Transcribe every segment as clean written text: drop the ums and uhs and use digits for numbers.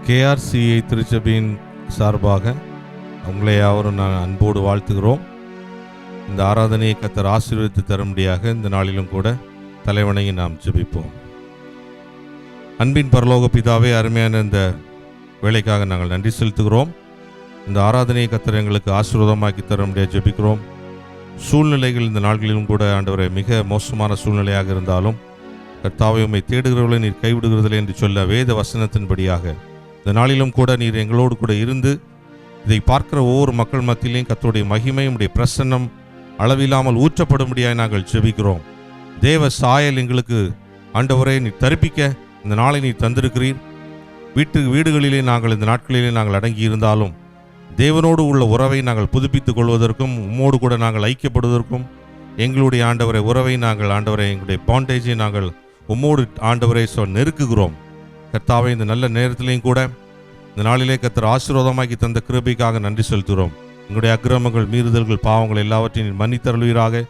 KRCI திருச்சபையின் சார்பாக உங்களை யாவரும் நான் அன்போடு வாழ்த்துகிறோம். இந்த ஆராதனையை கர்த்தர் ஆசீர்வதித்து தரும்படியாக இந்த நாளிலும் கூட தலைவணங்கி நாம் ஜெபிப்போம். அன்பின் பரலோக பிதாவே, அருமையான இந்த வேலைக்காக நாங்கள் நன்றி செலுத்துகிறோம். இந்த ஆராதனையை கர்த்தர் எங்களுக்கு ஆசீர்வாதமாக்கி தரும்படியாக ஜெபிக்கிறோம். சூழ்நிலைகள் இந்த நாட்களிலும் கூட ஆண்டவரே மிக மோசமான சூழ்நிலையாக இருந்தாலும் கர்த்தாவே, உம்மை தேடுகிறவர்களை நீர் கைவிடுகிறதில்லை என்று சொல்ல வேத வசனத்தின்படியாக இந்த நாளிலும் கூட நீர் எங்களோடு கூட இருந்து இதை பார்க்கிற ஒவ்வொரு மக்கள் மத்தியிலையும் கர்த்தருடைய மகிமை உம்முடைய பிரசன்னம் அளவில்லாமல் ஊற்றப்படும்படியாக நாங்கள் ஜெபிக்கிறோம். தேவ சாயல் எங்களுக்கு ஆண்டவரை நீர் தரிப்பிக்க இந்த நாளை நீர் தந்திருக்கிறீர். வீடுகளிலே நாங்கள் இந்த நாட்களிலே நாங்கள் அடங்கி இருந்தாலும் தேவனோடு உள்ள உறவை நாங்கள் புதுப்பித்துக் கொள்வதற்கும் உம்மோடு கூட நாங்கள் ஐக்கியப்படுவதற்கும் எங்களுடைய ஆண்டவரை உறவை நாங்கள் ஆண்டவரை எங்களுடைய பாண்டேஜை நாங்கள் உம்மோடு ஆண்டவரை நெருக்குகிறோம். கர்த்தாவை, இந்த நல்ல நேரத்திலையும் கூட இந்த நாளிலே கர்த்தர் ஆசீர்வாதமாக்கி தந்த கிருபைக்காக நன்றி செலுத்துகிறோம். எங்களுடைய அக்கிரமங்கள், மீறுதல்கள், பாவங்கள் எல்லாவற்றையும் மன்னித்தருள்வீராக.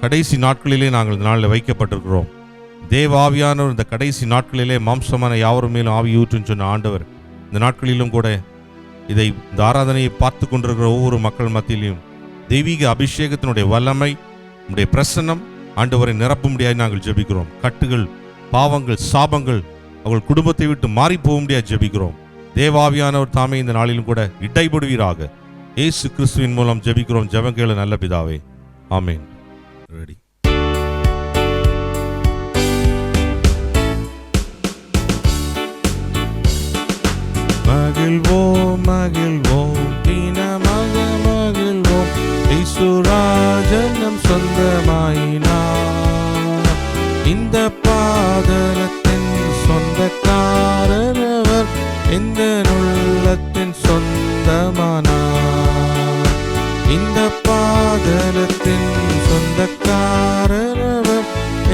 கடைசி நாட்களிலே நாங்கள் இந்த நாளில் வைக்கப்பட்டிருக்கிறோம். தேவ ஆவியானவர் இந்த கடைசி நாட்களிலே மாம்சமான யாவரும் மேலும் ஆவி ஊற்றுன்னு சொன்ன ஆண்டவர் இந்த நாட்களிலும் கூட இதை இந்த ஆராதனையை பார்த்து கொண்டிருக்கிற ஒவ்வொரு மக்கள் மத்தியிலையும் தெய்வீக அபிஷேகத்தினுடைய வல்லமை உடைய பிரசன்னம் ஆண்டவரை நிரப்பும்படியாக நாங்கள் ஜெபிக்கிறோம். கட்டுகள், பாவங்கள், சாபங்கள் அவர்கள் குடும்பத்தை விட்டு மாறி போக முடியாது ஜெபிக்கிறோம். தேவாவியானவர் தாமே இந்த நாளிலும் கூட இடைபடுவீராக. இயேசு கிறிஸ்துவின் மூலம் ஜெபிக்கிறோம். ஜெபம் கேளு நல்ல பிதாவே, ஆமென். ரெடி. மகிழ்வோம் மகிழ்வோம் தினமாக மகிழ்வோம், இயேசுராஜன் நம் சொந்தமாயினார். இந்த பாதலத்தின் சொந்தக்காரர் அவர், இந்த உள்ளத்தின் சொந்தமானார். இந்த பாதலத்தின் சொந்தக்காரர் அவர்,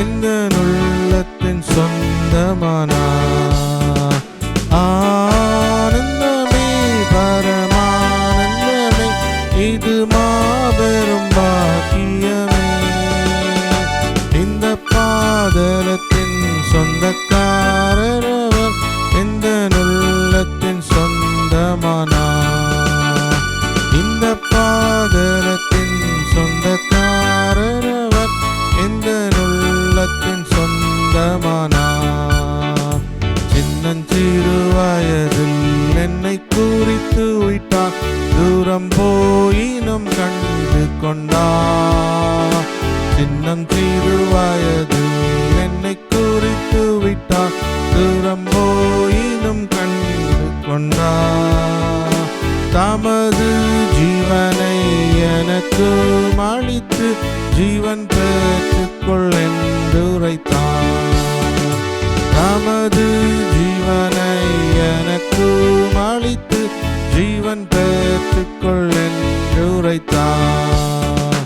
இந்த உள்ளத்தின் சொந்தமானார். ஆனந்தமே பரமானந்தமே, இது மாபெரும் பாக்கியமே. இந்த பாதலத்தின் சொந்தக்காரர் அவர், இந்த உள்ளத்தின் சொந்தமானார். இந்த பாதலத்தின் சொந்தக்காரர் அவர், இந்த உள்ளத்தின் சொந்தமானார். சின்னஞ்சிறு வயதில் என்னை குறித்து விட்டார், தூரம் போயினும் கண்டு கொண்டார். சின்னம் சிறு வயதில் என்னை குறித்து விட்டார், தூரம் போயினும் கண்டு கொண்டார். தமது ஜீவனை எனக்கு அளித்து ஜீவன் பெற்றுக்கொள் என்று உரைத்தார். தமது ஜீவனை எனக்கு அளித்து ஜீவன் பெற்றுக்கொள் என்று உரைத்தார்.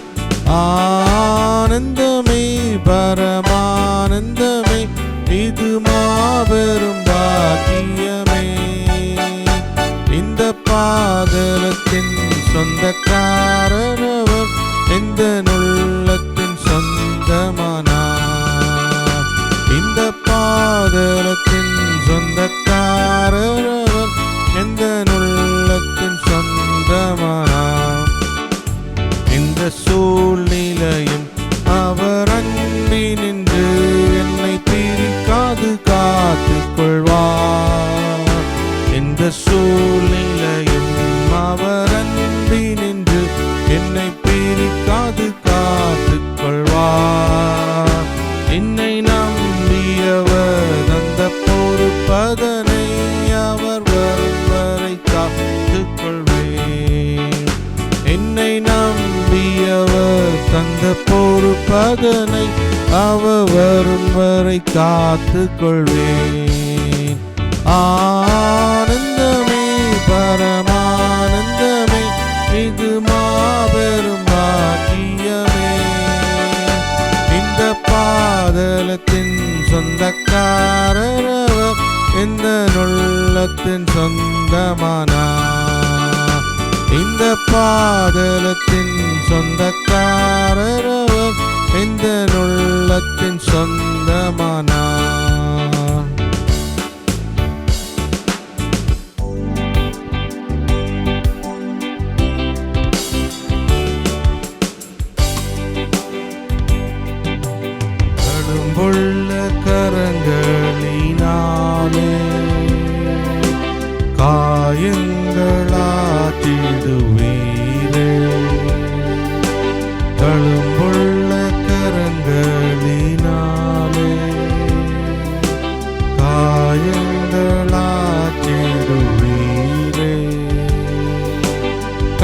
ஆனந்தமே பரமானந்தமே, இது மாபெரும் பாக்கியமே. இந்த பாதலத்தின் சொந்தக்காரர் அவர், இந்த உள்ளத்தின் சொந்தமானார். இந்த பாதலத்தின் சொந்தக்காரர் அவர், இந்த உள்ளத்தின் சொந்தமானார். இந்த சூழ்நிலையும் அவர் அன்பி நின்று என்னை பிரிக்காது காத்துக் கொள்வார். இந்த சூழ்நிலையும் அவர் அன்பி நின்று என்னை பிரிக்காது காத்துக் கொள்வார். என்னை நம்பியவர் அந்த பொறுப்பதனை அவர் வரும் வரை காத்துக் கொள்வேன். என்னை நம்பியவர் தந்த பொறுப்பதனை அவர் வரும் வரை காத்துக் கொள்வேன். ஆனந்தமே பரமானந்தமே, இது மாபெரும் பாக்கியமே. இந்த பாதலத்தின் சொந்தக்காரர் அவர், இந்த உள்ளத்தின் சொந்தமானார். இந்த பாதலத்தின் சொந்தக்காரர் அவர், இந்த உள்ளத்தின் சொந்தமானார்.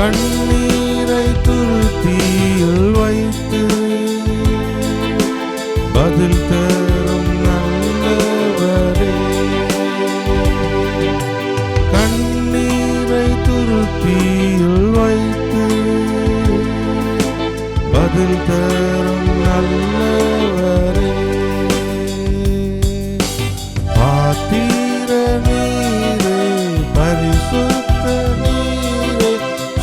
கண்ணீரை துருத்தியில் வைத்து பதில் தரும் நல்லவரே. கண்ணீரை துருத்தியில் வைத்து பதில் தரும் நல்லவரே. பாத்திர நீரே, பரிசுத்த நீரே,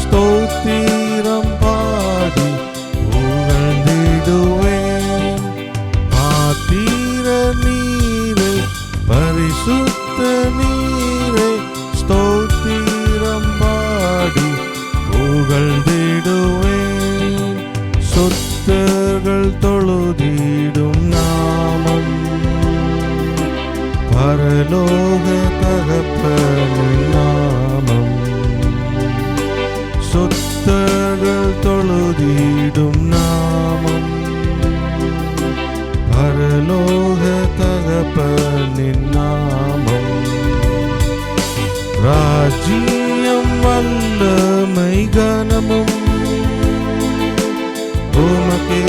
ஸ்தோத்திரம் பாடி புகழ்ந்திடுவேன். பாத்திர நீரே, பரிசுத்த நீரே, ஸ்தோத்திரம் பாடி புகழ்ந்திடுவேன். சொத்தர்கள் தொழுதிடும் நாமம், பரலோக தகப்பனின் நாமம். சொத்தர்கள் தொழுதிடும் நாமம், பரலோக தகப்பனின் நாமம். ராஜ்யம் வல்லமை கனமும் உமக்கே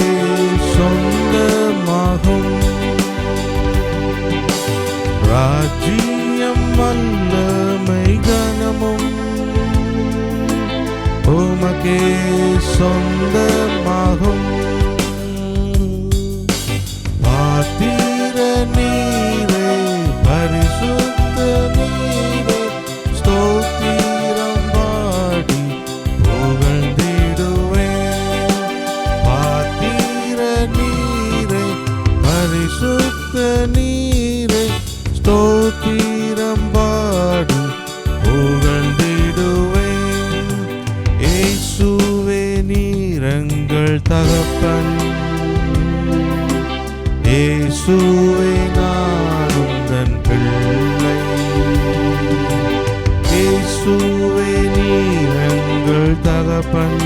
சொந்தமாகும். ராஜ்யம் வல்லமை கனமும் உமக்கே சொந்தமாகும். பாத்திர நீரே, பரிசுத்த நீரே, ஸ்தோத்திரம் பாடி புகழ்ந்திடுவேன். பாத்திர நீரே, பரிசுத்த நீரே, ஸ்தோத்திரம் பாடி புகழ்ந்திடுவேன். இயேசுவே நீரங்கள் தகப்பன், இயேசுவே நான் உந்தன் பிள்ளை. இயேசுவே நீரங்கள் தகப்பன்,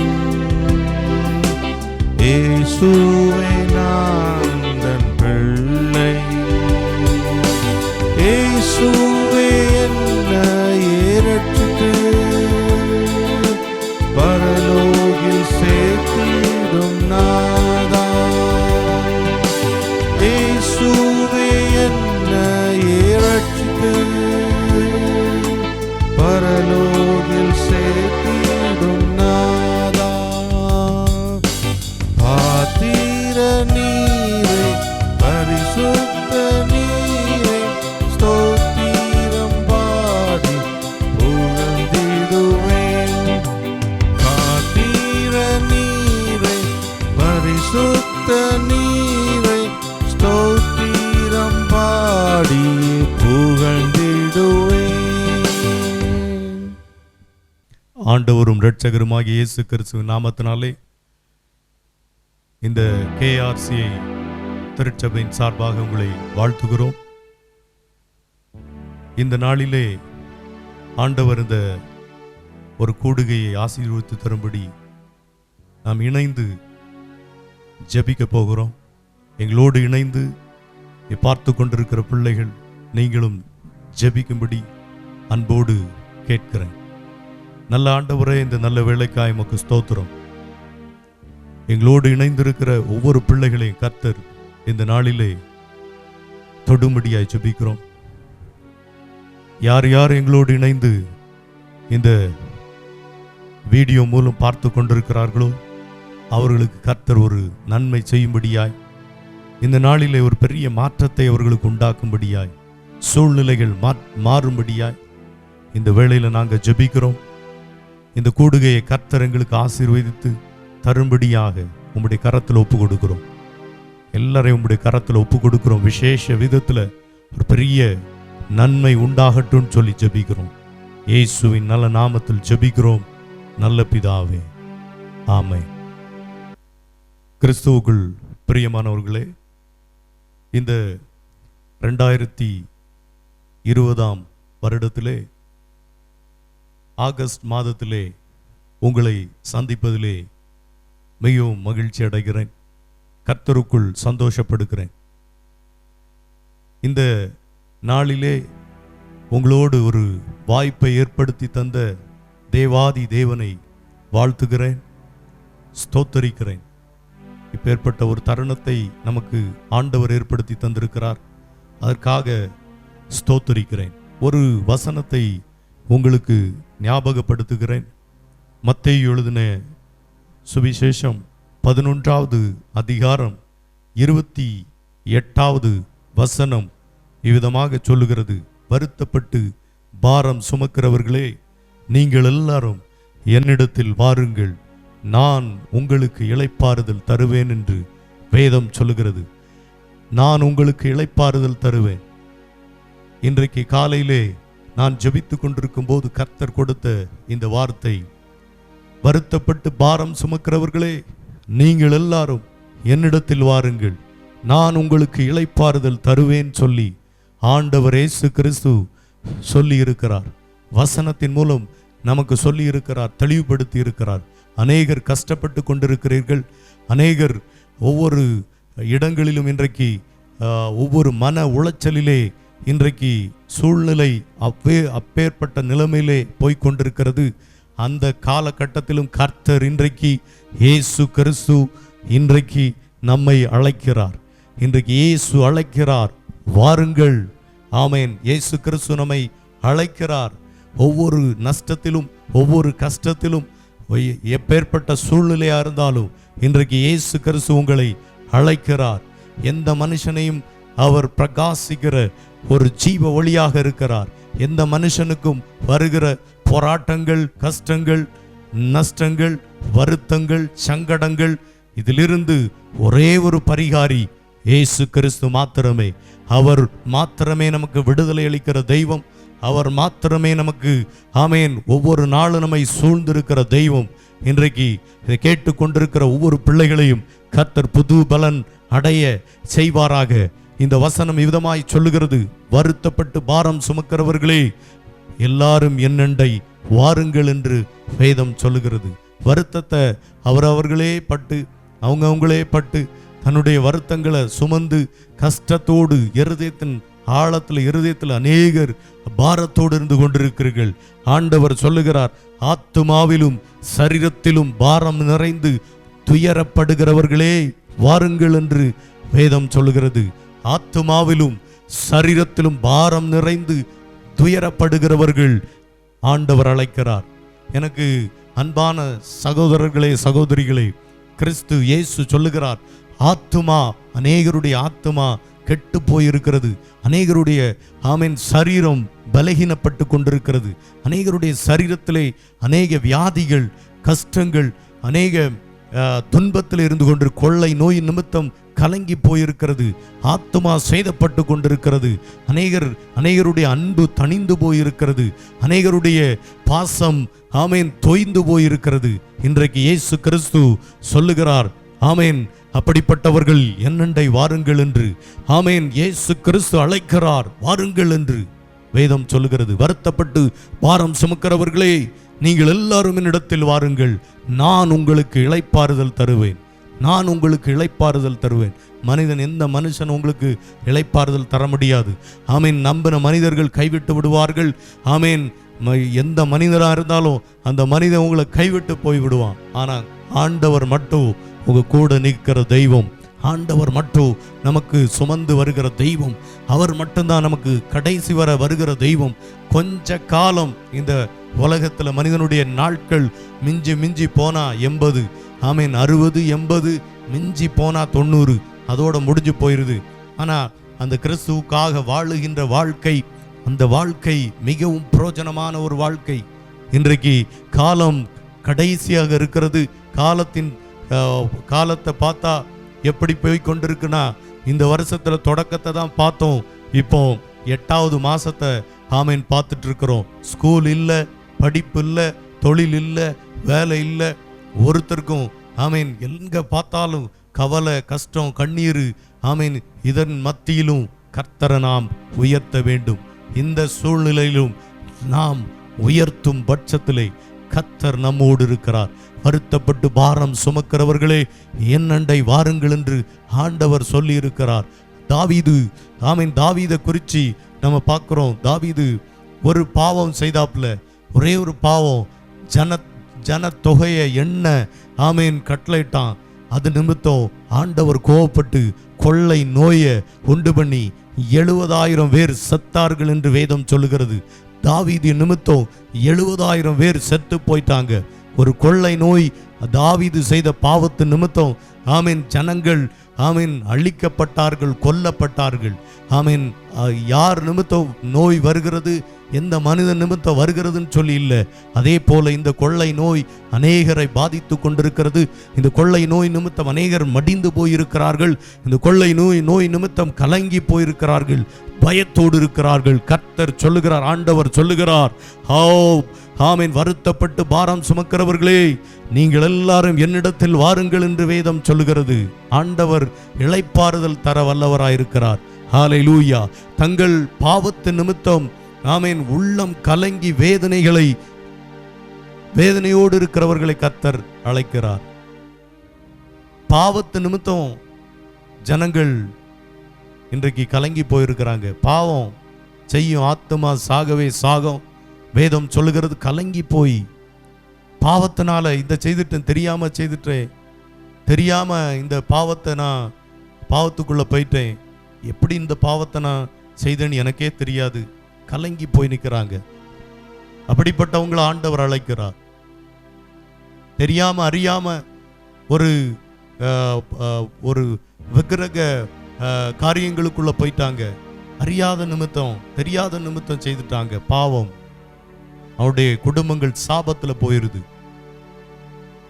இயேசுவே நான் உந்தன் பிள்ளை. இயேசுவே என்னையே ரட்சித்து பரலோகில் சேர்த்திடும் நாதா. இயேசுவே என்னையே ரட்சித்து பரலோகில் சேர்த்திடும் நாதா. பாத்திர நீரே, பரிசுத்த நீரே, ஸ்தோத்திரம் பாடி புகழ்ந்திடுவேன். பாத்திர நீரே, பரிசுத்த நீரே, ஸ்தோத்திரம் பாடி புகழ்ந்திடுவேன். ஆண்டவரும் இரட்சகருமாகிய இயேசு கிறிஸ்துவின் நாமத்தினாலே இந்த KRCI திருச்சபையின் சார்பாக உங்களை வாழ்த்துகிறோம். இந்த நாளிலே ஆண்டவர் இந்த ஒரு கூடுகையை ஆசீர்வதித்து தரும்படி நாம் இணைந்து ஜெபிக்க போகிறோம். எங்களோடு இணைந்து பார்த்து கொண்டிருக்கிற பிள்ளைகள் நீங்களும் ஜெபிக்கும்படி அன்போடு கேட்கிறேன். நல்ல ஆண்டவரே, இந்த நல்ல வேளைக்காய் உமக்கு ஸ்தோத்திரம். எங்களோடு இணைந்திருக்கிற ஒவ்வொரு பிள்ளைகளையும் கர்த்தர் இந்த நாளிலே தொடும்படியாய் ஜெபிக்கிறோம். யார் யார் எங்களோடு இணைந்து இந்த வீடியோ மூலம் பார்த்து கொண்டிருக்கிறார்களோ அவர்களுக்கு கர்த்தர் ஒரு நன்மை செய்யும்படியாய், இந்த நாளிலே ஒரு பெரிய மாற்றத்தை அவர்களுக்கு உண்டாக்கும்படியாய், சூழ்நிலைகள் மாறும்படியாய் இந்த வேளையில் நாங்கள் ஜெபிக்கிறோம். இந்த கூடுகையை கர்த்தர் எங்களுக்கு ஆசீர்வதித்து தரும்படியாக உம்முடைய கரத்தில் ஒப்பு கொடுக்கிறோம். எல்லாரையும் உம்முடைய கரத்தில் ஒப்பு கொடுக்கிறோம். விசேஷ விதத்தில் ஒரு பெரிய நன்மை உண்டாகட்டும் சொல்லி ஜெபிக்கிறோம். இயேசுவின் நல்ல நாமத்தில் ஜெபிக்கிறோம் நல்ல பிதாவே, ஆமென். கிறிஸ்துவுக்குள் பிரியமானவர்களே, இந்த 2020 வருடத்திலே ஆகஸ்ட் மாதத்திலே உங்களை சந்திப்பதிலே மிகவும் மகிழ்ச்சி அடைகிறேன். கர்த்தருக்குள் சந்தோஷப்படுகிறேன். இந்த நாளிலே உங்களோடு ஒரு வாய்ப்பை ஏற்படுத்தி தந்த தேவாதி தேவனை வாழ்த்துகிறேன், ஸ்தோத்தரிக்கிறேன். இப்பேற்பட்ட ஒரு தருணத்தை நமக்கு ஆண்டவர் ஏற்படுத்தி தந்திருக்கிறார். அதற்காக ஸ்தோத்தரிக்கிறேன். ஒரு வசனத்தை உங்களுக்கு ஞாபகப்படுத்துகிறேன். மத்தேயு எழுதின சுவிசேஷம் 11வது அதிகாரம் 28வது வசனம் இவ்விதமாக சொல்லுகிறது: வருத்தப்பட்டு பாரம் சுமக்கிறவர்களே, நீங்கள் எல்லாரும் என்னிடத்தில் வாருங்கள், நான் உங்களுக்கு இளைப்பாறுதல் தருவேன் என்று வேதம் சொல்லுகிறது. நான் உங்களுக்கு இளைப்பாறுதல் தருவேன். இன்றைக்கு காலையிலே நான் ஜெபித்து கொண்டிருக்கும் போது கர்த்தர் கொடுத்த இந்த வார்த்தை, வருத்தப்பட்டு பாரம் சுமக்கிறவர்களே, நீங்கள் எல்லாரும் என்னிடத்தில் வாருங்கள், நான் உங்களுக்கு இளைப்பாறுதல் தருவேன் சொல்லி ஆண்டவர் இயேசு கிறிஸ்து சொல்லி இருக்கிறார். வசனத்தின் மூலம் நமக்கு சொல்லி இருக்கிறார், தெளிவுபடுத்தி இருக்கிறார். அநேகர் கஷ்டப்பட்டு கொண்டிருக்கிறீர்கள். அநேகர் ஒவ்வொரு இடங்களிலும் இன்றைக்கு ஒவ்வொரு மன உளைச்சலிலே இன்றைக்கு சூழ்நிலை அப்பேற்பட்ட நிலைமையிலே போய்கொண்டிருக்கிறது. அந்த காலகட்டத்திலும் கர்த்தர் இன்றைக்கு இயேசு கிறிஸ்து இன்றைக்கு நம்மை அழைக்கிறார். இன்றைக்கு இயேசு அழைக்கிறார், வாருங்கள். ஆமேன். இயேசு கிறிஸ்து நம்மை அழைக்கிறார். ஒவ்வொரு நஷ்டத்திலும் ஒவ்வொரு கஷ்டத்திலும் எப்பேற்பட்ட சூழ்நிலையா இருந்தாலும் இன்றைக்கு இயேசு கிறிஸ்து உங்களை அழைக்கிறார். எந்த மனுஷனையும் அவர் பிரகாசிக்கிற ஒரு ஜீவ ஒளியாக இருக்கிறார். எந்த மனுஷனுக்கும் வருகிற போராட்டங்கள், கஷ்டங்கள், நஷ்டங்கள், வருத்தங்கள், சங்கடங்கள், இதிலிருந்து ஒரே ஒரு பரிகாரி இயேசு கிறிஸ்து மாத்திரமே. அவர் மாத்திரமே நமக்கு விடுதலை அளிக்கிற தெய்வம். அவர் மாத்திரமே நமக்கு ஆமேன் ஒவ்வொரு நாளும் நம்மை சூழ்ந்திருக்கிற தெய்வம். இன்றைக்கு இதை கேட்டுக்கொண்டிருக்கிற ஒவ்வொரு பிள்ளைகளையும் கர்த்தர் புது பலன் அடைய செய்வாராக. இந்த வசனம் இவ்விதமாய் சொல்லுகிறது: வருத்தப்பட்டு பாரம் சுமக்கிறவர்களே, எல்லாரும் என்னண்டை வாருங்கள் என்று வேதம் சொல்லுகிறது. வருத்தத்தை அவரவர்களே பட்டு அவங்களே பட்டு தன்னுடைய வருத்தங்களை சுமந்து கஷ்டத்தோடு இருதயத்தின் இருதயத்தில் அநேகர் பாரத்தோடு இருந்து கொண்டிருக்கிறீர்கள். ஆண்டவர் சொல்லுகிறார், ஆத்துமாவிலும் சரீரத்திலும் பாரம் நிறைந்து துயரப்படுகிறவர்களே வாருங்கள் என்று வேதம் சொல்லுகிறது. ஆத்துமாவிலும் சரீரத்திலும் பாரம் நிறைந்து துயரப்படுகிறவர்கள் ஆண்டவர் அழைக்கிறார். எனக்கு அன்பான சகோதரர்களே, சகோதரிகளே, கிறிஸ்து இயேசு சொல்லுகிறார், ஆத்துமா, அநேகருடைய ஆத்துமா கெட்டு போயிருக்கிறது. அநேகருடைய ஆமீன் சரீரம் பலகீனப்பட்டு கொண்டிருக்கிறது. அநேகருடைய சரீரத்திலே அநேக வியாதிகள், கஷ்டங்கள், அநேக துன்பத்தில் இருந்து கொண்டு கொள்ளை நோய் நிமித்தம் கலங்கி போயிருக்கிறது. ஆத்துமா சேதப்பட்டு கொண்டிருக்கிறது. அநேகருடைய அன்பு தணிந்து போயிருக்கிறது. அநேகருடைய பாசம் ஆமேன் தொய்ந்து போயிருக்கிறது. இன்றைக்கு இயேசு கிறிஸ்து சொல்லுகிறார், ஆமேன், அப்படிப்பட்டவர்கள் என்னண்டை வாருங்கள் என்று. ஆமேன். இயேசு கிறிஸ்து அழைக்கிறார், வாருங்கள் என்று வேதம் சொல்லுகிறது. வருத்தப்பட்டு பாரம் சுமக்கிறவர்களே, நீங்கள் எல்லாரும் என்னிடத்தில் வாருங்கள், நான் உங்களுக்கு இளைப்பாறுதல் தருவேன். நான் உங்களுக்கு இளைப்பாறுதல் தருவேன். மனிதன், எந்த மனுஷன் உங்களுக்கு இளைப்பாறுதல் தர முடியாது. ஆமீன். நம்பின மனிதர்கள் கைவிட்டு விடுவார்கள். ஆமீன். எந்த மனிதராக இருந்தாலும் அந்த மனிதன் உங்களை கைவிட்டு போய் விடுவான். ஆனால் ஆண்டவர் மட்டும் உங்க கூட நிற்கிற தெய்வம். ஆண்டவர் மட்டும் நமக்கு சுமந்து வருகிற தெய்வம். அவர் மட்டும்தான் நமக்கு கடைசி வர வருகிற தெய்வம். கொஞ்ச காலம் இந்த உலகத்தில் மனிதனுடைய நாட்கள் மிஞ்சி மிஞ்சி போனா 80, ஆமீன், 60, 80, மிஞ்சி போனா 90, அதோட முடிஞ்சு போயிருது. ஆனால் அந்த கிறிஸ்துவுக்காக வாழுகின்ற வாழ்க்கை, அந்த வாழ்க்கை மிகவும் பிரயோஜனமான ஒரு வாழ்க்கை. இன்றைக்கு காலம் கடைசியாக இருக்கிறது. காலத்தை பார்த்தா எப்படி போய் கொண்டிருக்குன்னா, இந்த வருஷத்துல தொடக்கத்தை தான் பார்த்தோம், இப்போ 8வது மாசத்தை ஆமீன் பார்த்துட்டு இருக்கிறோம். ஸ்கூல் இல்லை, படிப்பு இல்லை, தொழில் இல்லை, வேலை இல்லை, ஒருத்தருக்கும் ஆமீன். எங்க பார்த்தாலும் கவலை, கஷ்டம், கண்ணீர். ஆமீன். இதன் மத்தியிலும் கர்த்தரை நாம் உயர்த்த வேண்டும். இந்த சூழ்நிலையிலும் நாம் உயர்த்தும் பட்சத்திலே கர்த்தர் நம்மோடு இருக்கிறார். வருத்தப்பட்டு பாரம் சுமக்கிறவர்களே, என்னண்டை வாருங்கள் என்று ஆண்டவர் சொல்லி இருக்கிறார். தாவீது, ஆமீன், தாவீதை குறித்து நம்ம பார்க்கிறோம். தாவீது ஒரு பாவம் செய்தாப்புல, ஒரே ஒரு பாவம், ஜன தொகையை எண்ண ஆமேன் கட்டளையிட்டான். அது நிமித்தம் ஆண்டவர் கோபப்பட்டு கொள்ளை நோயை உண்டு பண்ணி 70,000 பேர் செத்தார்கள் என்று வேதம் சொல்லுகிறது. தாவீது நிமித்தம் 70,000 பேர் செத்து போயிட்டாங்க. ஒரு கொள்ளை நோய் தாவீது செய்த பாவத்து நிமித்தம் ஆமீன் ஜனங்கள் ஆமீன் அழிக்கப்பட்டார்கள், கொல்லப்பட்டார்கள். ஆமீன் யார் நிமித்தம் நோய் வருகிறது, எந்த மனிதன் நிமித்தம் வருகிறதுன்னு சொல்லி இல்லை. அதே போல இந்த கொள்ளை நோய் அநேகரை பாதித்து கொண்டிருக்கிறது. இந்த கொள்ளை நோய் நிமித்தம் அநேகர் மடிந்து போயிருக்கிறார்கள். இந்த கொள்ளை நோய் நிமித்தம் கலங்கி போயிருக்கிறார்கள், பயத்தோடு இருக்கிறார்கள். கர்த்தர் சொல்லுகிறார், ஆண்டவர் சொல்லுகிறார், ஆமீன் வருத்தப்பட்டு பாரம் சுமக்கிறவர்களே, நீங்கள் எல்லாரும் என்னிடத்தில் வாருங்கள் என்று வேதம் சொல்லுகிறது. ஆண்டவர் இளைப்பாறுதல் தர வல்லவராயிருக்கிறார். ஹல்லேலூயா. தங்கள் பாவத்து நிமித்தம் ஆமீன் உள்ளம் கலங்கி வேதனையோடு இருக்கிறவர்களை கர்த்தர் அழைக்கிறார். பாவத்து நிமித்தம் ஜனங்கள் இன்றைக்கு கலங்கி போயிருக்கிறாங்க. பாவம் செய்யும் ஆத்துமா சாகவே சாகும். வேதம் சொல்லுகிறது, கலங்கி போய் பாவத்தினால இந்த செய்துட்டேன், தெரியாம இந்த பாவத்தை நான் பாவத்துக்குள்ள போயிட்டேன், எப்படி இந்த பாவத்தை நான் செய்தேன்னு எனக்கே தெரியாது, கலங்கி போய் நிற்கிறாங்க. அப்படிப்பட்டவங்களை ஆண்டவர் அழைக்கிறார். தெரியாம அறியாம ஒரு விக்கிரக காரியங்களுக்குள்ள போயிட்டாங்க. அறியாத நிமித்தம் தெரியாத நிமித்தம் செய்துட்டாங்க. பாவம் அவருடைய குடும்பங்கள் சாபத்துல போயிருது.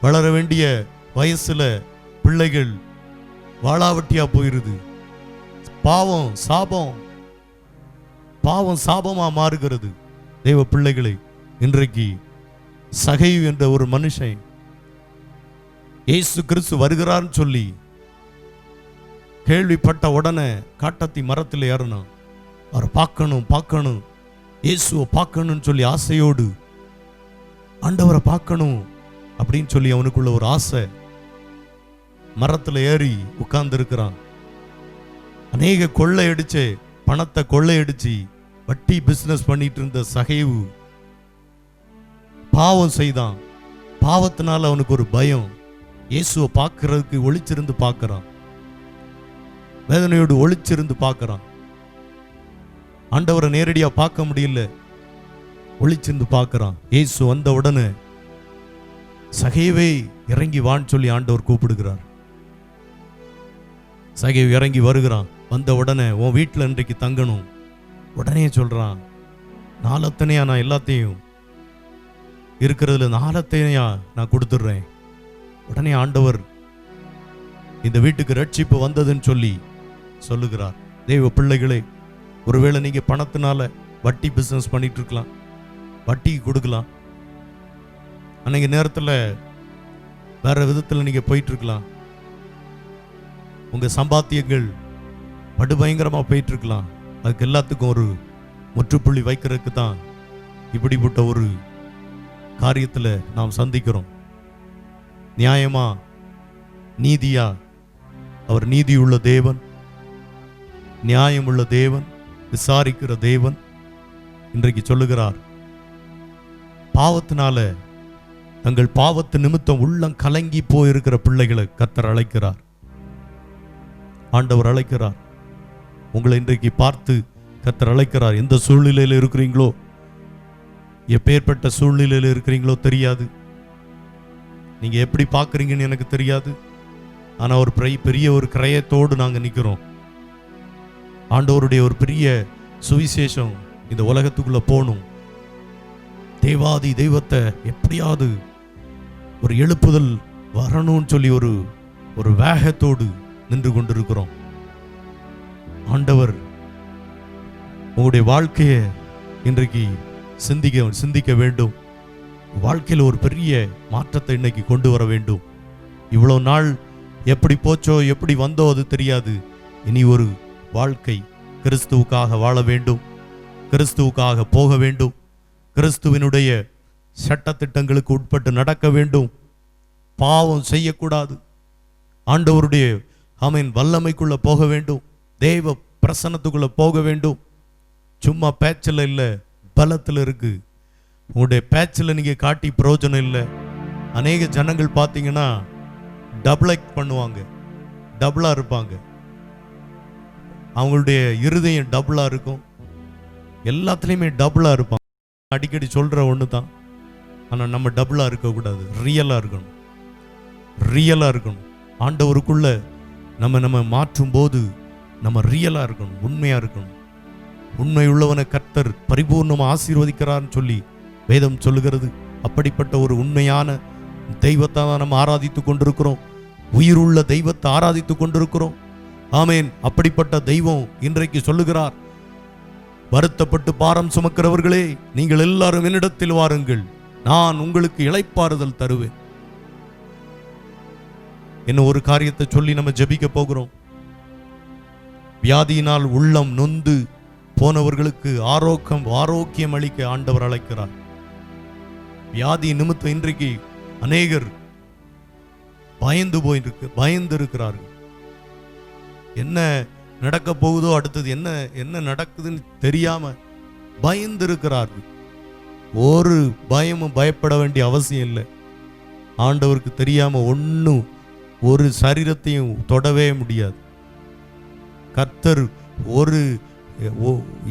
வளர வேண்டிய வயசுல பிள்ளைகள் வாளாவட்டியா போயிருது. பாவம் சாபமா மாறுகிறது. தேவ பிள்ளைகளை, இன்றைக்கு சகையு என்ற ஒரு மனுஷன் இயேசு கிறிஸ்து வருகிறார்னு சொல்லி கேள்விப்பட்ட உடனே காட்டத்தி மரத்தில் ஏறணும். அவரை பார்க்கணும் இயேசுவை பார்க்கணும்னு சொல்லி ஆசையோடு, ஆண்டவரை பார்க்கணும் அப்படின்னு சொல்லி அவனுக்குள்ள ஒரு ஆசை. மரத்தில் ஏறி உட்கார்ந்து இருக்கிறான். அநேக கொள்ளையடிச்சு பணத்தை கொள்ளையடிச்சு வட்டி பிசினஸ் பண்ணிட்டு இருந்த சகைவு பாவம் செய்தான். பாவத்தினால அவனுக்கு ஒரு பயம். இயேசுவை பார்க்கறதுக்கு ஒளிச்சிருந்து பார்க்கறான். வேதனையோடு ஒளிச்சிருந்து பார்க்கறான். ஆண்டவரை நேரடியா பார்க்க முடியல, ஒளிச்சிருந்து பார்க்கறான். இயேசு வந்த உடனே சகைவே இறங்கி வான்னு சொல்லி ஆண்டவர் கூப்பிடுகிறார். சகைவு இறங்கி வருகிறான். வந்த உடனே உன் வீட்டில் இன்றைக்கு தங்கணும். உடனே சொல்றான், நாளத்தனையா நான் எல்லாத்தையும் இருக்கிறதுல நாளத்தனையா நான் கொடுத்துடுறேன். உடனே ஆண்டவர் இந்த வீட்டுக்கு ரட்சிப்பு வந்ததுன்னு சொல்லி சொல்லுகிறார். தெய்வ பிள்ளைகளே, ஒருவேளை நீங்க பணத்தினால வட்டி பிசினஸ் பண்ணிட்டு இருக்கலாம், வட்டிக்கு கொடுக்கலாம். அன்னைக்கு நேரத்தில் வேற விதத்தில் நீங்க போயிட்டு இருக்கலாம். உங்க சம்பாத்தியங்கள் படுபயங்கரமா போயிட்டு இருக்கலாம். அதுக்கு எல்லாத்துக்கும் ஒரு முற்றுப்புள்ளி வைக்கிறதுக்கு தான் இப்படிப்பட்ட ஒரு காரியத்தில் நாம் சந்திக்கிறோம். நியாயமா, நீதியா, அவர் நீதியுள்ள தேவன், நியாயமுள்ள தேவன், விசாரிக்கிற தேவன். இன்றைக்கு சொல்லுகிறார், பாவத்தினால தங்கள் பாவத்து நிமித்தம் உள்ளம் கலங்கி போயிருக்கிற பிள்ளைகளை கர்த்தர் அழைக்கிறார். ஆண்டவர் அழைக்கிறார். உங்களை இன்றைக்கு பார்த்து கர்த்தர் அழைக்கிறார். எந்த சூழ்நிலையில் இருக்கிறீங்களோ, எப்பேற்பட்ட சூழ்நிலையில் இருக்கிறீங்களோ தெரியாது. நீங்க எப்படி பார்க்குறீங்கன்னு எனக்கு தெரியாது. ஆனா ஒரு பெரிய ஒரு கிரயத்தோடு நாங்க நிற்கிறோம். ஆண்டவருடைய ஒரு பெரிய சுவிசேஷம் இந்த உலகத்துக்குள்ள போகணும். தேவாதி தெய்வத்தை எப்படியாவது ஒரு எழுப்புதல் வரணும்னு சொல்லி ஒரு வேகத்தோடு நின்று கொண்டிருக்கிறோம். ஆண்டவர் உங்களுடைய வாழ்க்கையை இன்றைக்கு சிந்திக்க வேண்டும். வாழ்க்கையில் ஒரு பெரிய மாற்றத்தை இன்னைக்கு கொண்டு வர வேண்டும். இவ்வளவு நாள் எப்படி போச்சோ, எப்படி வந்தோ அது தெரியாது. இனி ஒரு வாழ்க்கை கிறிஸ்துவுக்காக வாழ வேண்டும், கிறிஸ்துவுக்காக போக வேண்டும், கிறிஸ்துவினுடைய சட்டத்திட்டங்களுக்கு உட்பட்டு நடக்க வேண்டும். பாவம் செய்யக்கூடாது. ஆண்டவருடைய வல்லமைக்குள்ள போக வேண்டும். தேவ பிரசன்னத்துக்குள்ள போக வேண்டும். சும்மா பேச்சில் இல்லை, பலத்தில் இருக்கு. உங்களுடைய பேச்சில் நீங்க காட்டி பிரயோஜனம் இல்லை. அநேக ஜனங்கள் பார்த்தீங்கன்னா டபுள் ஆக்ட் பண்ணுவாங்க, டபுளா இருப்பாங்க. அவங்களுடைய இருதயம் டபுளா இருக்கும், எல்லாத்துலேயுமே டபுளா இருப்பாங்க. அடிக்கடி சொல்ற ஒன்று தான், ஆனால் நம்ம டபுளா இருக்கக்கூடாது, ரியலா இருக்கணும், ரியலா இருக்கணும். ஆண்டவருக்குள்ள நம்ம மாற்றும் போது நம்ம ரியலா இருக்கணும், உண்மையா இருக்கணும். உண்மை உள்ளவனை கர்த்தர் பரிபூர்ணமாக ஆசீர்வதிக்கிறார்னு சொல்லி வேதம் சொல்லுகிறது. அப்படிப்பட்ட ஒரு உண்மையான தெய்வத்தை நம்ம ஆராதித்து கொண்டிருக்கிறோம், உயிருள்ள தெய்வத்தை ஆராதித்து கொண்டிருக்கிறோம். ஆமேன். அப்படிப்பட்ட தெய்வம் இன்றைக்கு சொல்லுகிறார், வருத்தப்பட்டு பாரம் சுமக்கிறவர்களே நீங்கள் எல்லாரும் என்னிடத்தில் வாருங்கள், நான் உங்களுக்கு இளைப்பாறுதல் தருவேன். என்ன ஒரு காரியத்தை சொல்லி நம்ம ஜெபிக்க போகிறோம். வியாதியினால் உள்ளம் நொந்து போனவர்களுக்கு ஆரோக்கியம் அளிக்க ஆண்டவர் அழைக்கிறார். வியாதி நிமித்தம் இன்றைக்கு அநேகர் பயந்து இருக்கிறார்கள். என்ன நடக்க போகுதோ, அடுத்தது என்ன நடக்குதுன்னு தெரியாம பயந்து இருக்கிறார்கள். ஒரு பயமும் பயப்பட வேண்டிய அவசியம் இல்லை. ஆண்டவருக்கு தெரியாம ஒன்றும் ஒரு சரீரத்தையும் தொடவே முடியாது. கர்த்தர்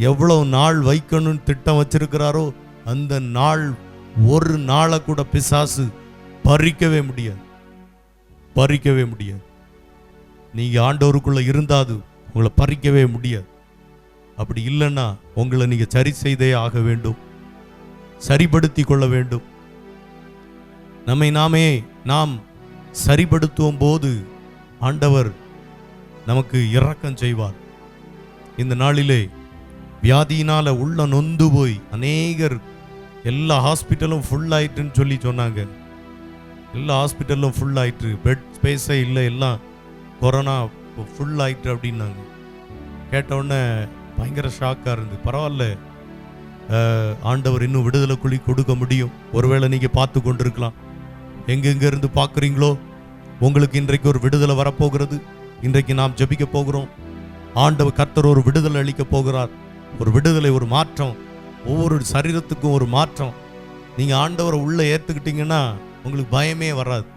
எவ்வளவு நாள் வைக்கணும்னு திட்டம் வச்சிருக்கிறாரோ அந்த நாள், ஒரு நாளை கூட பிசாசு பறிக்கவே முடியாது. நீங்க ஆண்டவருக்குள்ள இருந்தாது உங்களை பறிக்கவே முடியாது. அப்படி இல்லைன்னா உங்களை நீங்க சரி செய்தே ஆக வேண்டும், சரிப்படுத்தி கொள்ள வேண்டும். நாம் சரிப்படுத்தும் போது ஆண்டவர் நமக்கு இரக்கம் செய்வார். இந்த நாளிலே வியாதியினால உள்ள நொந்து போய் அநேகர், எல்லா ஹாஸ்பிட்டலும் ஃபுல் ஆயிட்டுன்னு சொல்லி சொன்னாங்க. எல்லா ஹாஸ்பிட்டலும் ஃபுல் ஆயிட்டு, பெட் ஸ்பேஸே இல்லை, எல்லாம் கொரோனா ஃபுல் ஆயிட்டு அப்படின்னாங்க. கேட்டவுடனே பயங்கர ஷாக்காக இருந்து, பரவாயில்ல, ஆண்டவர் இன்னும் விடுதலை குழி கொடுக்க முடியும். ஒருவேளை நீங்கள் பார்த்து கொண்டிருக்கலாம், எங்கெங்கிருந்து பார்க்குறீங்களோ உங்களுக்கு இன்றைக்கு ஒரு விடுதலை வரப்போகிறது. இன்றைக்கு நாம் ஜெபிக்க போகிறோம். ஆண்டவர் கர்த்தர் ஒரு விடுதலை அளிக்க போகிறார். ஒரு விடுதலை, ஒரு மாற்றம், ஒவ்வொரு சரீரத்துக்கும் ஒரு மாற்றம். நீங்கள் ஆண்டவரை உள்ளே ஏற்றுக்கிட்டீங்கன்னா உங்களுக்கு பயமே வராது.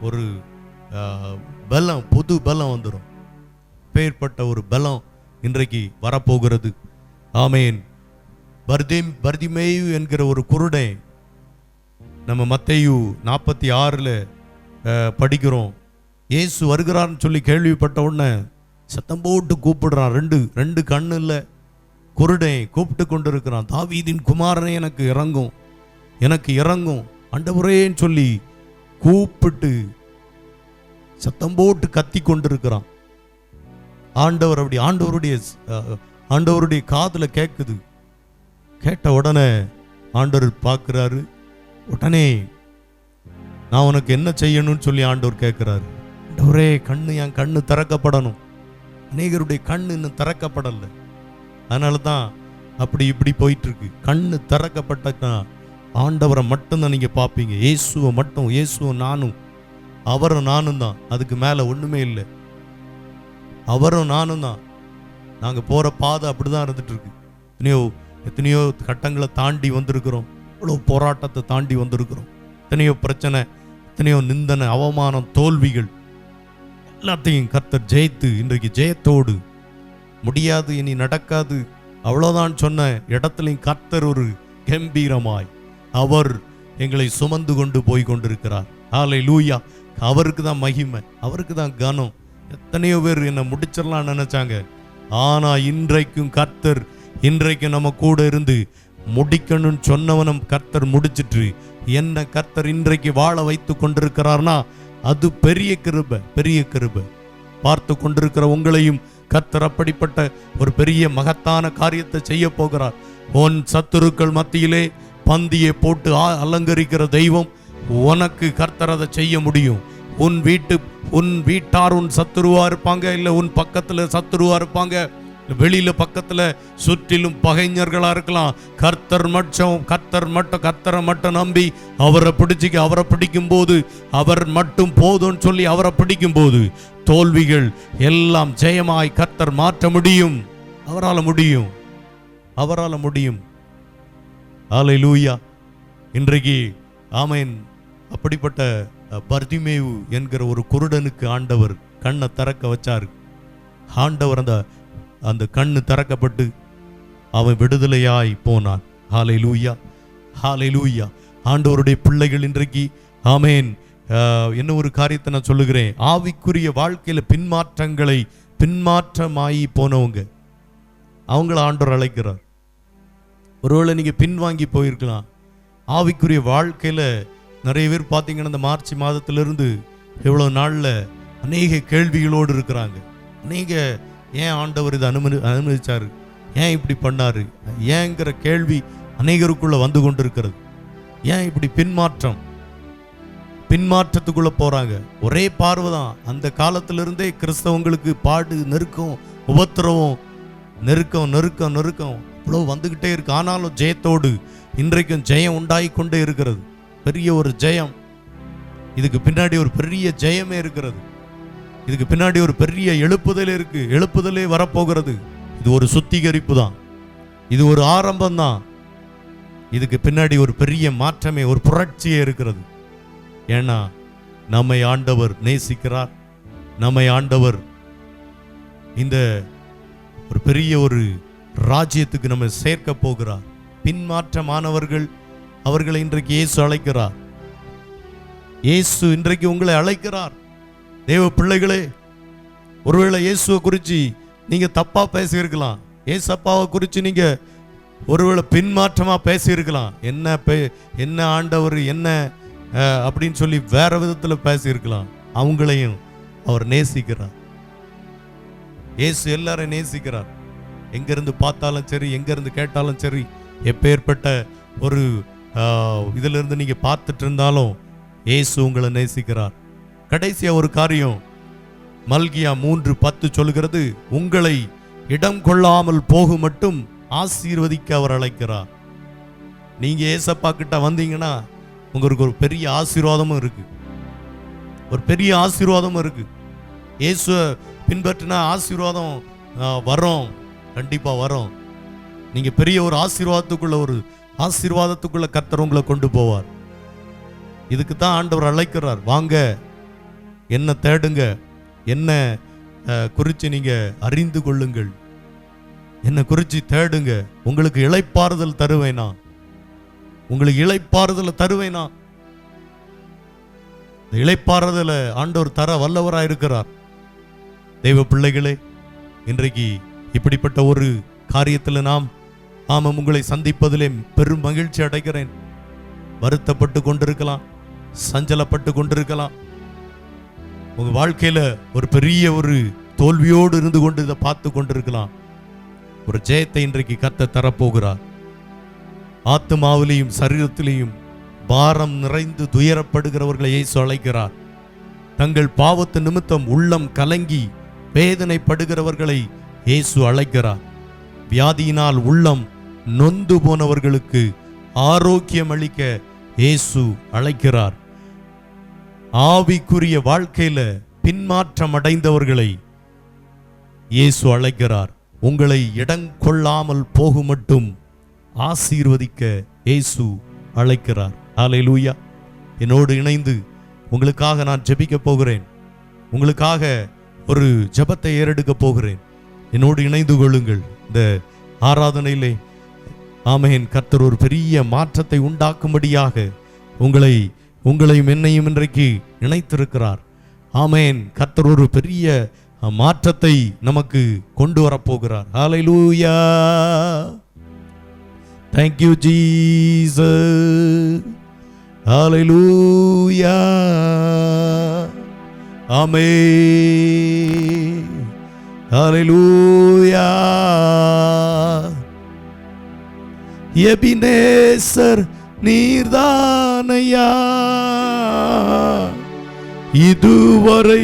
ஒரு பலம், புது பலம் வந்துடும். பேர்பட்ட ஒரு பலம் இன்றைக்கு வரப்போகிறது. ஆமேன். பர்திமேயு என்கிற ஒரு குருடை நம்ம மத்தேயு 46 படிக்கிறோம். இயேசு வருகிறார்னு சொல்லி கேள்விப்பட்ட உடனே சத்தம் போட்டு கூப்பிடுறான். ரெண்டு கண்ணு இல்லை, குருடை கூப்பிட்டு கொண்டு இருக்கிறான். தாவீதின் குமாரனே எனக்கு இறங்கும் ஆண்டவரேன்னு சொல்லி கூப்பிட்டு சத்தம் போட்டு கத்தி கொண்டிருக்கிறான். ஆண்டவர் அப்படி ஆண்டவருடைய காதுல கேட்குது. கேட்ட உடனே ஆண்டவர் பார்க்கிறாரு. உடனே நான் உனக்கு என்ன செய்யணும்னு சொல்லி ஆண்டவர் கேட்கிறாரு. ஆண்டவரே, என் கண்ணு திறக்கப்படணும். அநேகருடைய கண்ணு இன்னும் திறக்கப்படலை. அதனால தான் அப்படி இப்படி போயிட்டு இருக்கு. கண்ணு திறக்கப்பட்டா ஆண்டவரை மட்டும்தான் நீங்க பார்ப்பீங்க. இயேசுவை மட்டும், இயேசுவும் நானும், அவரும் நானும் தான். அதுக்கு மேல ஒண்ணுமே இல்லை. அவரும் நானும் தான். நாங்க போற பாதை அப்படிதான் இருந்துட்டு இருக்கு. எத்தனையோ கட்டங்களை தாண்டி வந்திருக்கிறோம். இவ்வளோ போராட்டத்தை தாண்டி வந்திருக்கிறோம். எத்தனையோ பிரச்சனை, எத்தனையோ நிந்தனை, அவமானம், தோல்விகள் எல்லாத்தையும் கர்த்தர் ஜெயித்து இன்றைக்கு ஜெயத்தோடு, முடியாது இனி நடக்காது அவ்வளோதான் சொன்ன இடத்துலையும் கர்த்தர் ஒரு கம்பீரமாய் அவர் எங்களை சுமந்து கொண்டு போய் கொண்டிருக்கிறார். ஹல்லேலூயா. அவருக்கு தான் மகிமை, அவருக்கு தான் கனம். எத்தனையோ பேர் என்னை முடிச்சிடலாம் நினைச்சாங்க. ஆனா இன்றைக்கும் கர்த்தர் இன்றைக்கு நம்ம கூட இருந்து முடிக்கணும்னு சொன்னவனும் கர்த்தர் முடிச்சிட்டு என்ன கர்த்தர் இன்றைக்கு வாழ வைத்து கொண்டிருக்கிறார்னா அது பெரிய கிருபை, பெரிய கிருபை. பார்த்து கொண்டிருக்கிற உங்களையும் கர்த்தர் அப்படிப்பட்ட ஒரு பெரிய மகத்தான காரியத்தை செய்ய போகிறார். உன் சத்துருக்கள் மத்தியிலே பந்தியை போட்டு அலங்கரிக்கிற தெய்வம் உனக்கு கர்த்தர் அதை செய்ய முடியும். உன் வீட்டார் உன் சத்துருவா இருப்பாங்க, இல்லை உன் பக்கத்துல சத்துருவா இருப்பாங்க, வெளியில பக்கத்துல சுற்றிலும் பகைஞர்களா இருக்கலாம். கர்த்தரை மட்டும் நம்பி அவரை பிடிக்கும் போது, அவர் மட்டும் போதும்னு சொல்லி அவரை பிடிக்கும் போது தோல்விகள் எல்லாம் ஜெயமாய் கர்த்தர் மாற்ற முடியும். அவரால் முடியும். ஹல்லேலூயா. இன்றைக்கு ஆமென். அப்படிப்பட்ட பர்திமேயு என்கிற ஒரு குருடனுக்கு ஆண்டவர் கண்ணை திறக்க வச்சார். ஆண்டவர் அந்த கண்ணு திறக்கப்பட்டு அவன் விடுதலையாய் போனான். ஹல்லேலூயா, ஹல்லேலூயா. ஆண்டவருடைய பிள்ளைகள் இன்றைக்கு ஆமென் என்ன ஒரு காரியத்தை நான் சொல்லுகிறேன். ஆவிக்குரிய வாழ்க்கையில பின்மாற்றமாயி போனவங்க அவங்கள ஆண்டவர் அழைக்கிறார். ஒருவேளை நீங்க பின்வாங்கி போயிருக்கலாம். ஆவிக்குரிய வாழ்க்கையில நிறைய பேர் பார்த்தீங்கன்னா இந்த மார்ச் மாதத்திலிருந்து எவ்வளோ நாளில் அநேக கேள்விகளோடு இருக்கிறாங்க. அநேக ஏன் ஆண்டவர் இதை அனுமதிச்சாரு, ஏன் இப்படி பண்ணாரு, ஏங்கிற கேள்வி அநேகருக்குள்ள வந்து கொண்டு இருக்கிறது. ஏன் இப்படி பின்மாற்றத்துக்குள்ள போறாங்க. ஒரே பார்வைதான். அந்த காலத்திலிருந்தே கிறிஸ்தவங்களுக்கு பாடு, நெருக்கம், உபத்திரவம், நெருக்கம் இவ்வளோ வந்துகிட்டே இருக்கு. ஆனாலும் ஜெயத்தோடு இன்றைக்கும் ஜெயம் உண்டாகி கொண்டே இருக்கிறது. பெரிய ஒரு ஜெயம். இதுக்கு பின்னாடி ஒரு பெரிய ஜெயமே இருக்கிறது. இதுக்கு பின்னாடி ஒரு பெரிய எழுப்புதல் இருக்கு. எழுப்புதலே வரப்போகிறது. இது ஒரு சுத்திகரிப்பு தான். இது ஒரு ஆரம்பம் தான். இதுக்கு பின்னாடி ஒரு பெரிய மாற்றமே, ஒரு புரட்சியே இருக்கிறது. ஏன்னா நம்மை ஆண்டவர் நேசிக்கிறார். நம்மை ஆண்டவர் இந்த ஒரு பெரிய ஒரு ராஜ்யத்துக்கு நம்ம சேர்க்க போகிறார். பின்மாற்றமானவர்கள் அவர்களை இன்றைக்கு இயேசு அழைக்கிறார். இயேசு இன்றைக்கு உங்களை அழைக்கிறார். தேவ பிள்ளைகளே, ஒருவேளை இயேசுவை குறித்து நீங்க தப்பா பேசியிருக்கலாம். ஏசப்பாவை குறித்து நீங்க ஒருவேளை பின்மாற்றமா பேசியிருக்கலாம். என்ன ஆண்டவர் என்ன அப்படின்னு சொல்லி வேற விதத்துல பேசியிருக்கலாம். அவங்களையும் அவர் நேசிக்கிறார். இயேசு எல்லாரையும் நேசிக்கிறார். எங்கிருந்து பார்த்தாலும் சரி, எங்கிருந்து கேட்டாலும் சரி, எப்பேற்பட்ட ஒரு இதுல இருந்து நீங்க பார்த்துட்டு இருந்தாலும் இயேசு உங்களை நேசிக்கிறார். கடைசியா ஒரு காரியம் மல்கியா 3:10 சொல்கிறது, உங்களை இடம் கொள்ளாமல் போகும் மட்டும் ஆசீர்வதிக்க அவர் அழைக்கிறார். நீங்க ஏசப்பா கிட்ட வந்தீங்கன்னா உங்களுக்கு ஒரு பெரிய ஆசீர்வாதமும் இருக்கு. ஒரு பெரிய ஆசீர்வாதமும் இருக்கு. இயேசுவை பின்பற்றினா ஆசீர்வாதம் வரும், கண்டிப்பா வரும். நீங்க பெரிய ஒரு ஆசீர்வாதத்துக்குள்ள கர்த்தர் உங்களை கொண்டு போவார். இதுக்கு தான் ஆண்டவர் அழைக்கிறார். வாங்க, என்ன தேடுங்க, என்ன குறித்து நீங்க அறிந்து கொள்ளுங்கள், என்ன குறித்து தேடுங்க. உங்களுக்கு இளைப்பாறுதல் தருவேனா, உங்களுக்கு இளைப்பாறுதலை தருவேனா. இந்த இளைப்பாறுதலை ஆண்டவர் தர வல்லவராக இருக்கிறார். தெய்வ பிள்ளைகளே, இன்றைக்கு இப்படிப்பட்ட ஒரு காரியத்தில் நாம் உங்களை சந்திப்பதிலே பெரும் மகிழ்ச்சி அடைகிறேன். வருத்தப்பட்டு கொண்டிருக்கலாம், சஞ்சலப்பட்டு கொண்டிருக்கலாம். உங்க வாழ்க்கையில ஒரு பெரிய ஒரு தோல்வியோடு இருந்து கொண்டு இதை பார்த்து கொண்டிருக்கலாம். ஒரு ஜெயத்தை இன்றைக்கு கர்த்தர் தரப்போகிறார். ஆத்துமாவிலையும் சரீரத்திலையும் பாரம் நிறைந்து துயரப்படுகிறவர்களை இயேசு அழைக்கிறார். தங்கள் பாவத்து நிமித்தம் உள்ளம் கலங்கி வேதனைப்படுகிறவர்களை இயேசு அழைக்கிறார். வியாதியினால் உள்ளம் நொந்து போனவர்களுக்கு ஆரோக்கியம் அளிக்க இயேசு அழைக்கிறார். ஆவிக்குரிய வாழ்க்கையில பின்மாற்றம் அடைந்தவர்களை இயேசு அழைக்கிறார். உங்களை இடம் கொள்ளாமல் போகும் மட்டும் ஆசீர்வதிக்க இயேசு அழைக்கிறார். ஹல்லேலூயா. என்னோடு இணைந்து உங்களுக்காக நான் ஜெபிக்க போகிறேன். உங்களுக்காக ஒரு ஜெபத்தை ஏறெடுக்க போகிறேன். என்னோடு இணைந்து கொள்ளுங்கள். இந்த ஆராதனையிலே ஆமென், கர்த்தர் ஒரு பெரிய மாற்றத்தை உண்டாக்கும்படியாக உங்களையும் என்னையும் இன்றைக்கு இணைத்திருக்கிறார். ஆமென். கர்த்தர் ஒரு பெரிய மாற்றத்தை நமக்கு கொண்டு வரப்போகிறார். Hallelujah. Thank you Jesus. Hallelujah. Amen. Hallelujah. Ebenezer நீர்தானையா, இதுவரை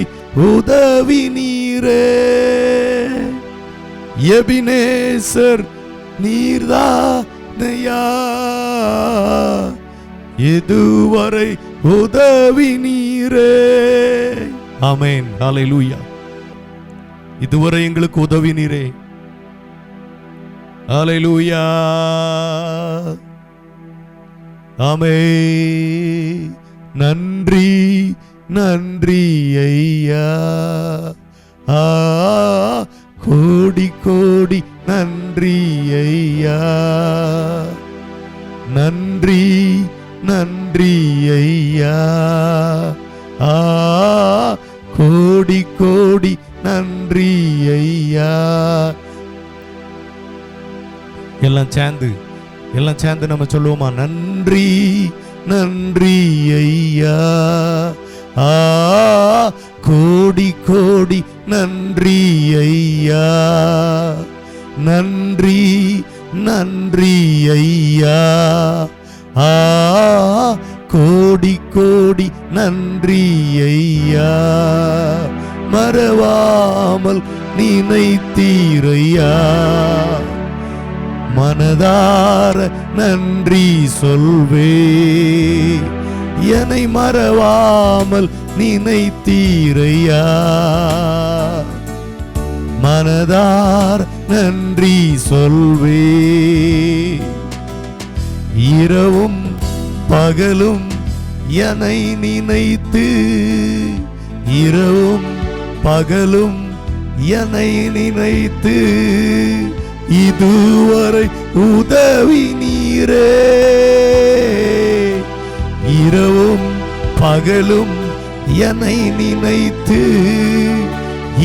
உதவி நீரே. எபினேசர் நீர்தானையா, இதுவரை உதவி நீரே. ஆமென். ஹல்லேலூயா. இதுவரை எங்களுக்கு உதவி நீரே. ஹல்லேலூயா. ஆமே. நன்றி நன்றி ஐயா, கோடி கோடி நன்றி ஐயா. நன்றி நன்றி ஐயா, கோடி கோடி நன்றி ஐயா. எல்லாம் சேர்ந்து நம்ம சொல்லுவோமா? நன்றி நன்றி ஐயா, கோடி கோடி நன்றி ஐயா. நன்றி நன்றி ஐயா, கோடி கோடி நன்றி ஐயா. மறவாமல் நினைத்தீரையா, மனதார நன்றி சொல்வே. என்னை மறவாமல் நினைத்தீரையா, மனதார் நன்றி சொல்வே. இரவும் பகலும் என்னை நினைத்து, இரவும் பகலும் என்னை நினைத்து, இதுவரை உதவி நீரே. இரவும் பகலும் என்னை நினைத்து,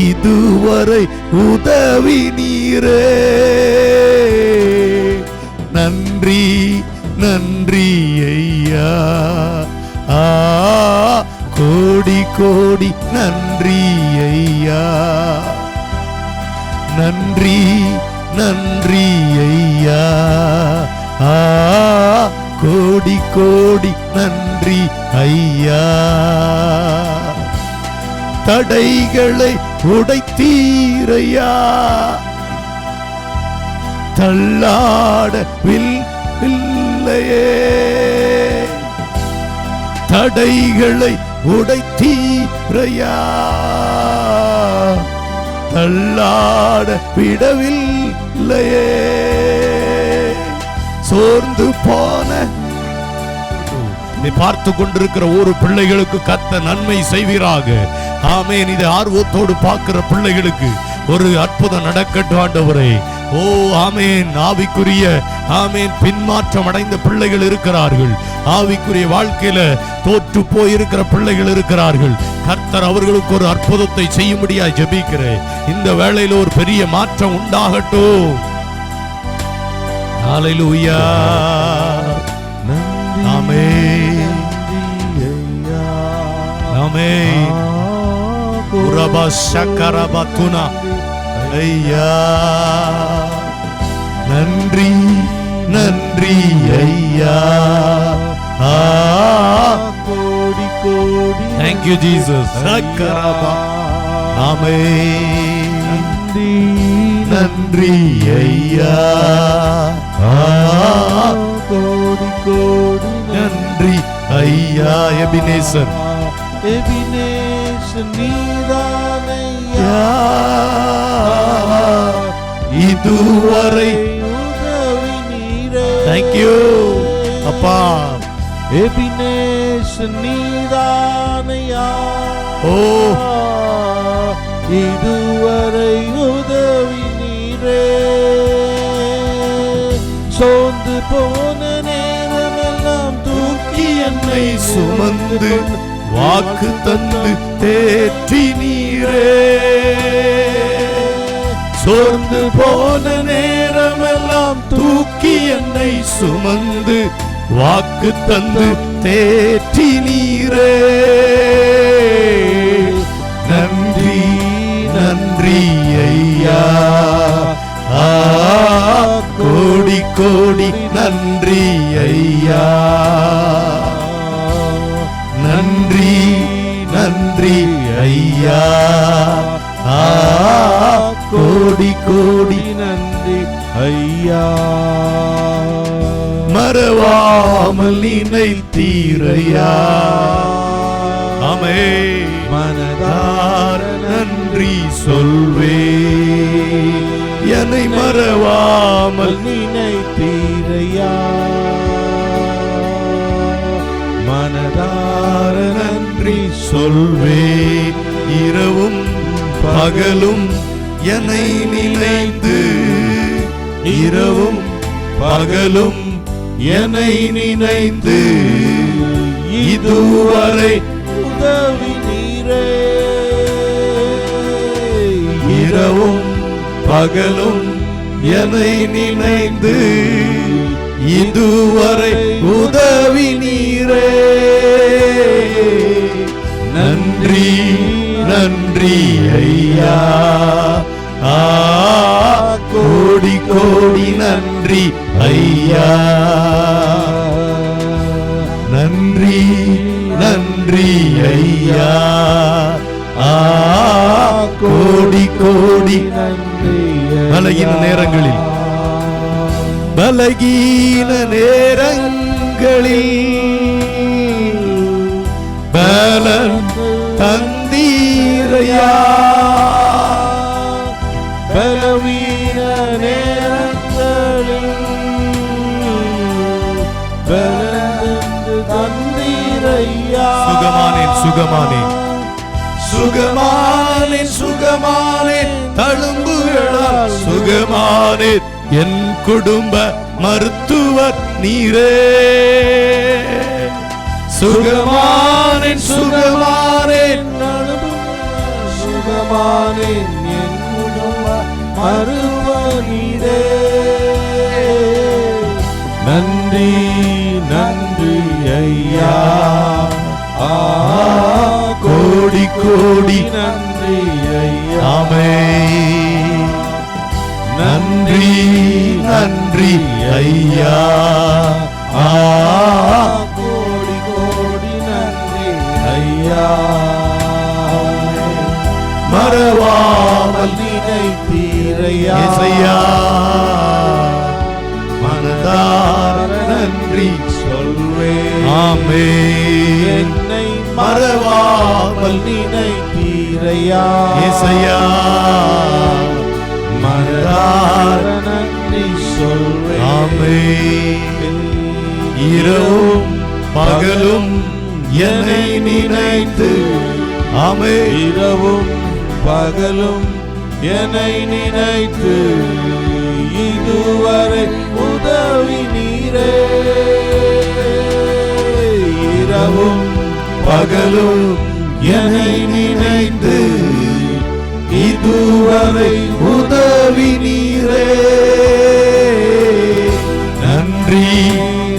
இதுவரை உதவி நீரே. நன்றி நன்றி ஐயா, கோடி கோடி நன்றி ஐயா. நன்றி நன்றி ஐயா, கோடி கோடி நன்றி ஐயா. தடைகளை உடைத்தீரையா, தள்ளாடவில்லையே. தடைகளை உடைத்தீரையா, தள்ளாட விடவில்லையே. சோர்ந்து போன பார்த்து கொண்டிருக்கிற ஒரு பிள்ளைகளுக்கு கர்த்தர் நன்மை செய்வீராக. ஆமென். இதை ஆர்வத்தோடு பார்க்கிற பிள்ளைகளுக்கு ஒரு அற்புதம் நடக்கட்டும் ஆண்டவரே. ஓ ஆமென். ஆவிக்குரிய ஆமென் பின்மாற்றம் அடைந்த பிள்ளைகள் இருக்கிறார்கள், ஆவிக்குரிய வாழ்க்கையில தோற்று போயிருக்கிற பிள்ளைகள் இருக்கிறார்கள். கர்த்தர் அவர்களுக்கு ஒரு அற்புதத்தை செய்யும்படியாய் ஜெபிக்கிறேன். இந்த வேளையில ஒரு பெரிய மாற்றம் உண்டாகட்டும். ஹல்லேலூயா. ஆமென் ஆமென். உரபா ஷக்கரபத்துனா ஐயா. நன்றி நன்றி ஐயா, கோடி கோடி. Thank you Jesus. ஷக்கரபா. ஆமென். நன்றி நன்றி ஐயா, கோடி கோடி நன்றி ஐயா. எபினேசர் எபினேசர் நீதானையா, இதுவரை உதவி நீரே. Thank you அப்பா. எபினேசர் நீதானையா, ஓ இதுவரை உதவி நீரே. சோர்ந்து போன நேரமெல்லாம் தூக்கி என்னை சுமந்து வாக்கு தந்து தேற்றி நீரே. சோர்ந்து போன நேரமெல்லாம் தூக்கி என்னை சுமந்து வாக்கு தந்து தேற்றி நீரே. நன்றி நன்றி ஐயா, கோடி கோடி நன்றி ஐயா. நன்றி நன்றி ஐயா, கோடி கோடி நன்றி ஐயா. மறவாமல் நினைத்தீரையா. ஆமென். மனதார நன்றி சொல்வே. என்னை மறவாமல் நினைத்தீரையா, நன்றி சொல்வே இரவும் பகலும் என்னை நினைந்து இரவும் பகலும் என்னை நினைந்து இதுவரை உதவி நீரே இரவும் பகலும் என்னை நினைந்து இதுவரை உதவி நீரே நன்றி நன்றி ஐயா கோடி கோடி நன்றி ஐயா நன்றி நன்றி ஐயா கோடி கோடி நன்றி பலகீன நேரங்களில் பலகீன நேரங்களில் பலன் தந்தீரையா பலவீன நேரங்களில் பலந்து தந்தீரையா சுகமானேன் சுகமானேன் சுகமானேன் சுகமானேன் தழும்புகளால் சுகமானேன் என் குடும்ப மருத்துவர் நீரே சுகமானேன் சுகமானேன் சுகமானேன் என் குடும்ப மருத்துவர் நீரே நன்றி நன்றி ஐயா கோடி கோடி நன்றி ஐயா ஆமென் நன்றி நன்றி ஐயா கோடி கோடி நன்றி ஐயா மறவாமல் நினைத்தீரையா இசையா மனதார நன்றி சொல்வே ஆமென் என்னை மறவாமல் நினைத்தீரையா இசையா மனதார நன்றி சொல்வே ஆமென் இரவும் பகலும் என்னை நினைத்து ஆமென் இரவும் பகலும் என்னை நினைத்து இதுவரை உதவி நீரே இரவும் பகலும் என்னை நினைந்து இதுவரை உதவி நீரே நன்றி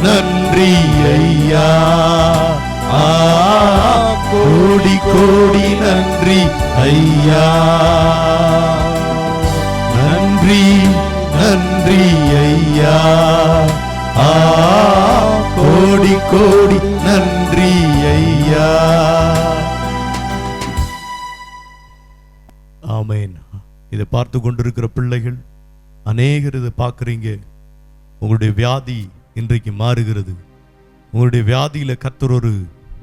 நன்றி ஐயா கோடி கோடி நன்றி ஐயா நன்றி நன்றி ஐயா கோடி கோடி நன்றி ஐயா ஆமென் இதை பார்த்து கொண்டிருக்கிற பிள்ளைகள் அநேகர் இதை பார்க்குறீங்க உங்களுடைய வியாதி இன்றைக்கு மாறுகிறது உங்களுடைய வியாதியில கர்த்தர் ஒரு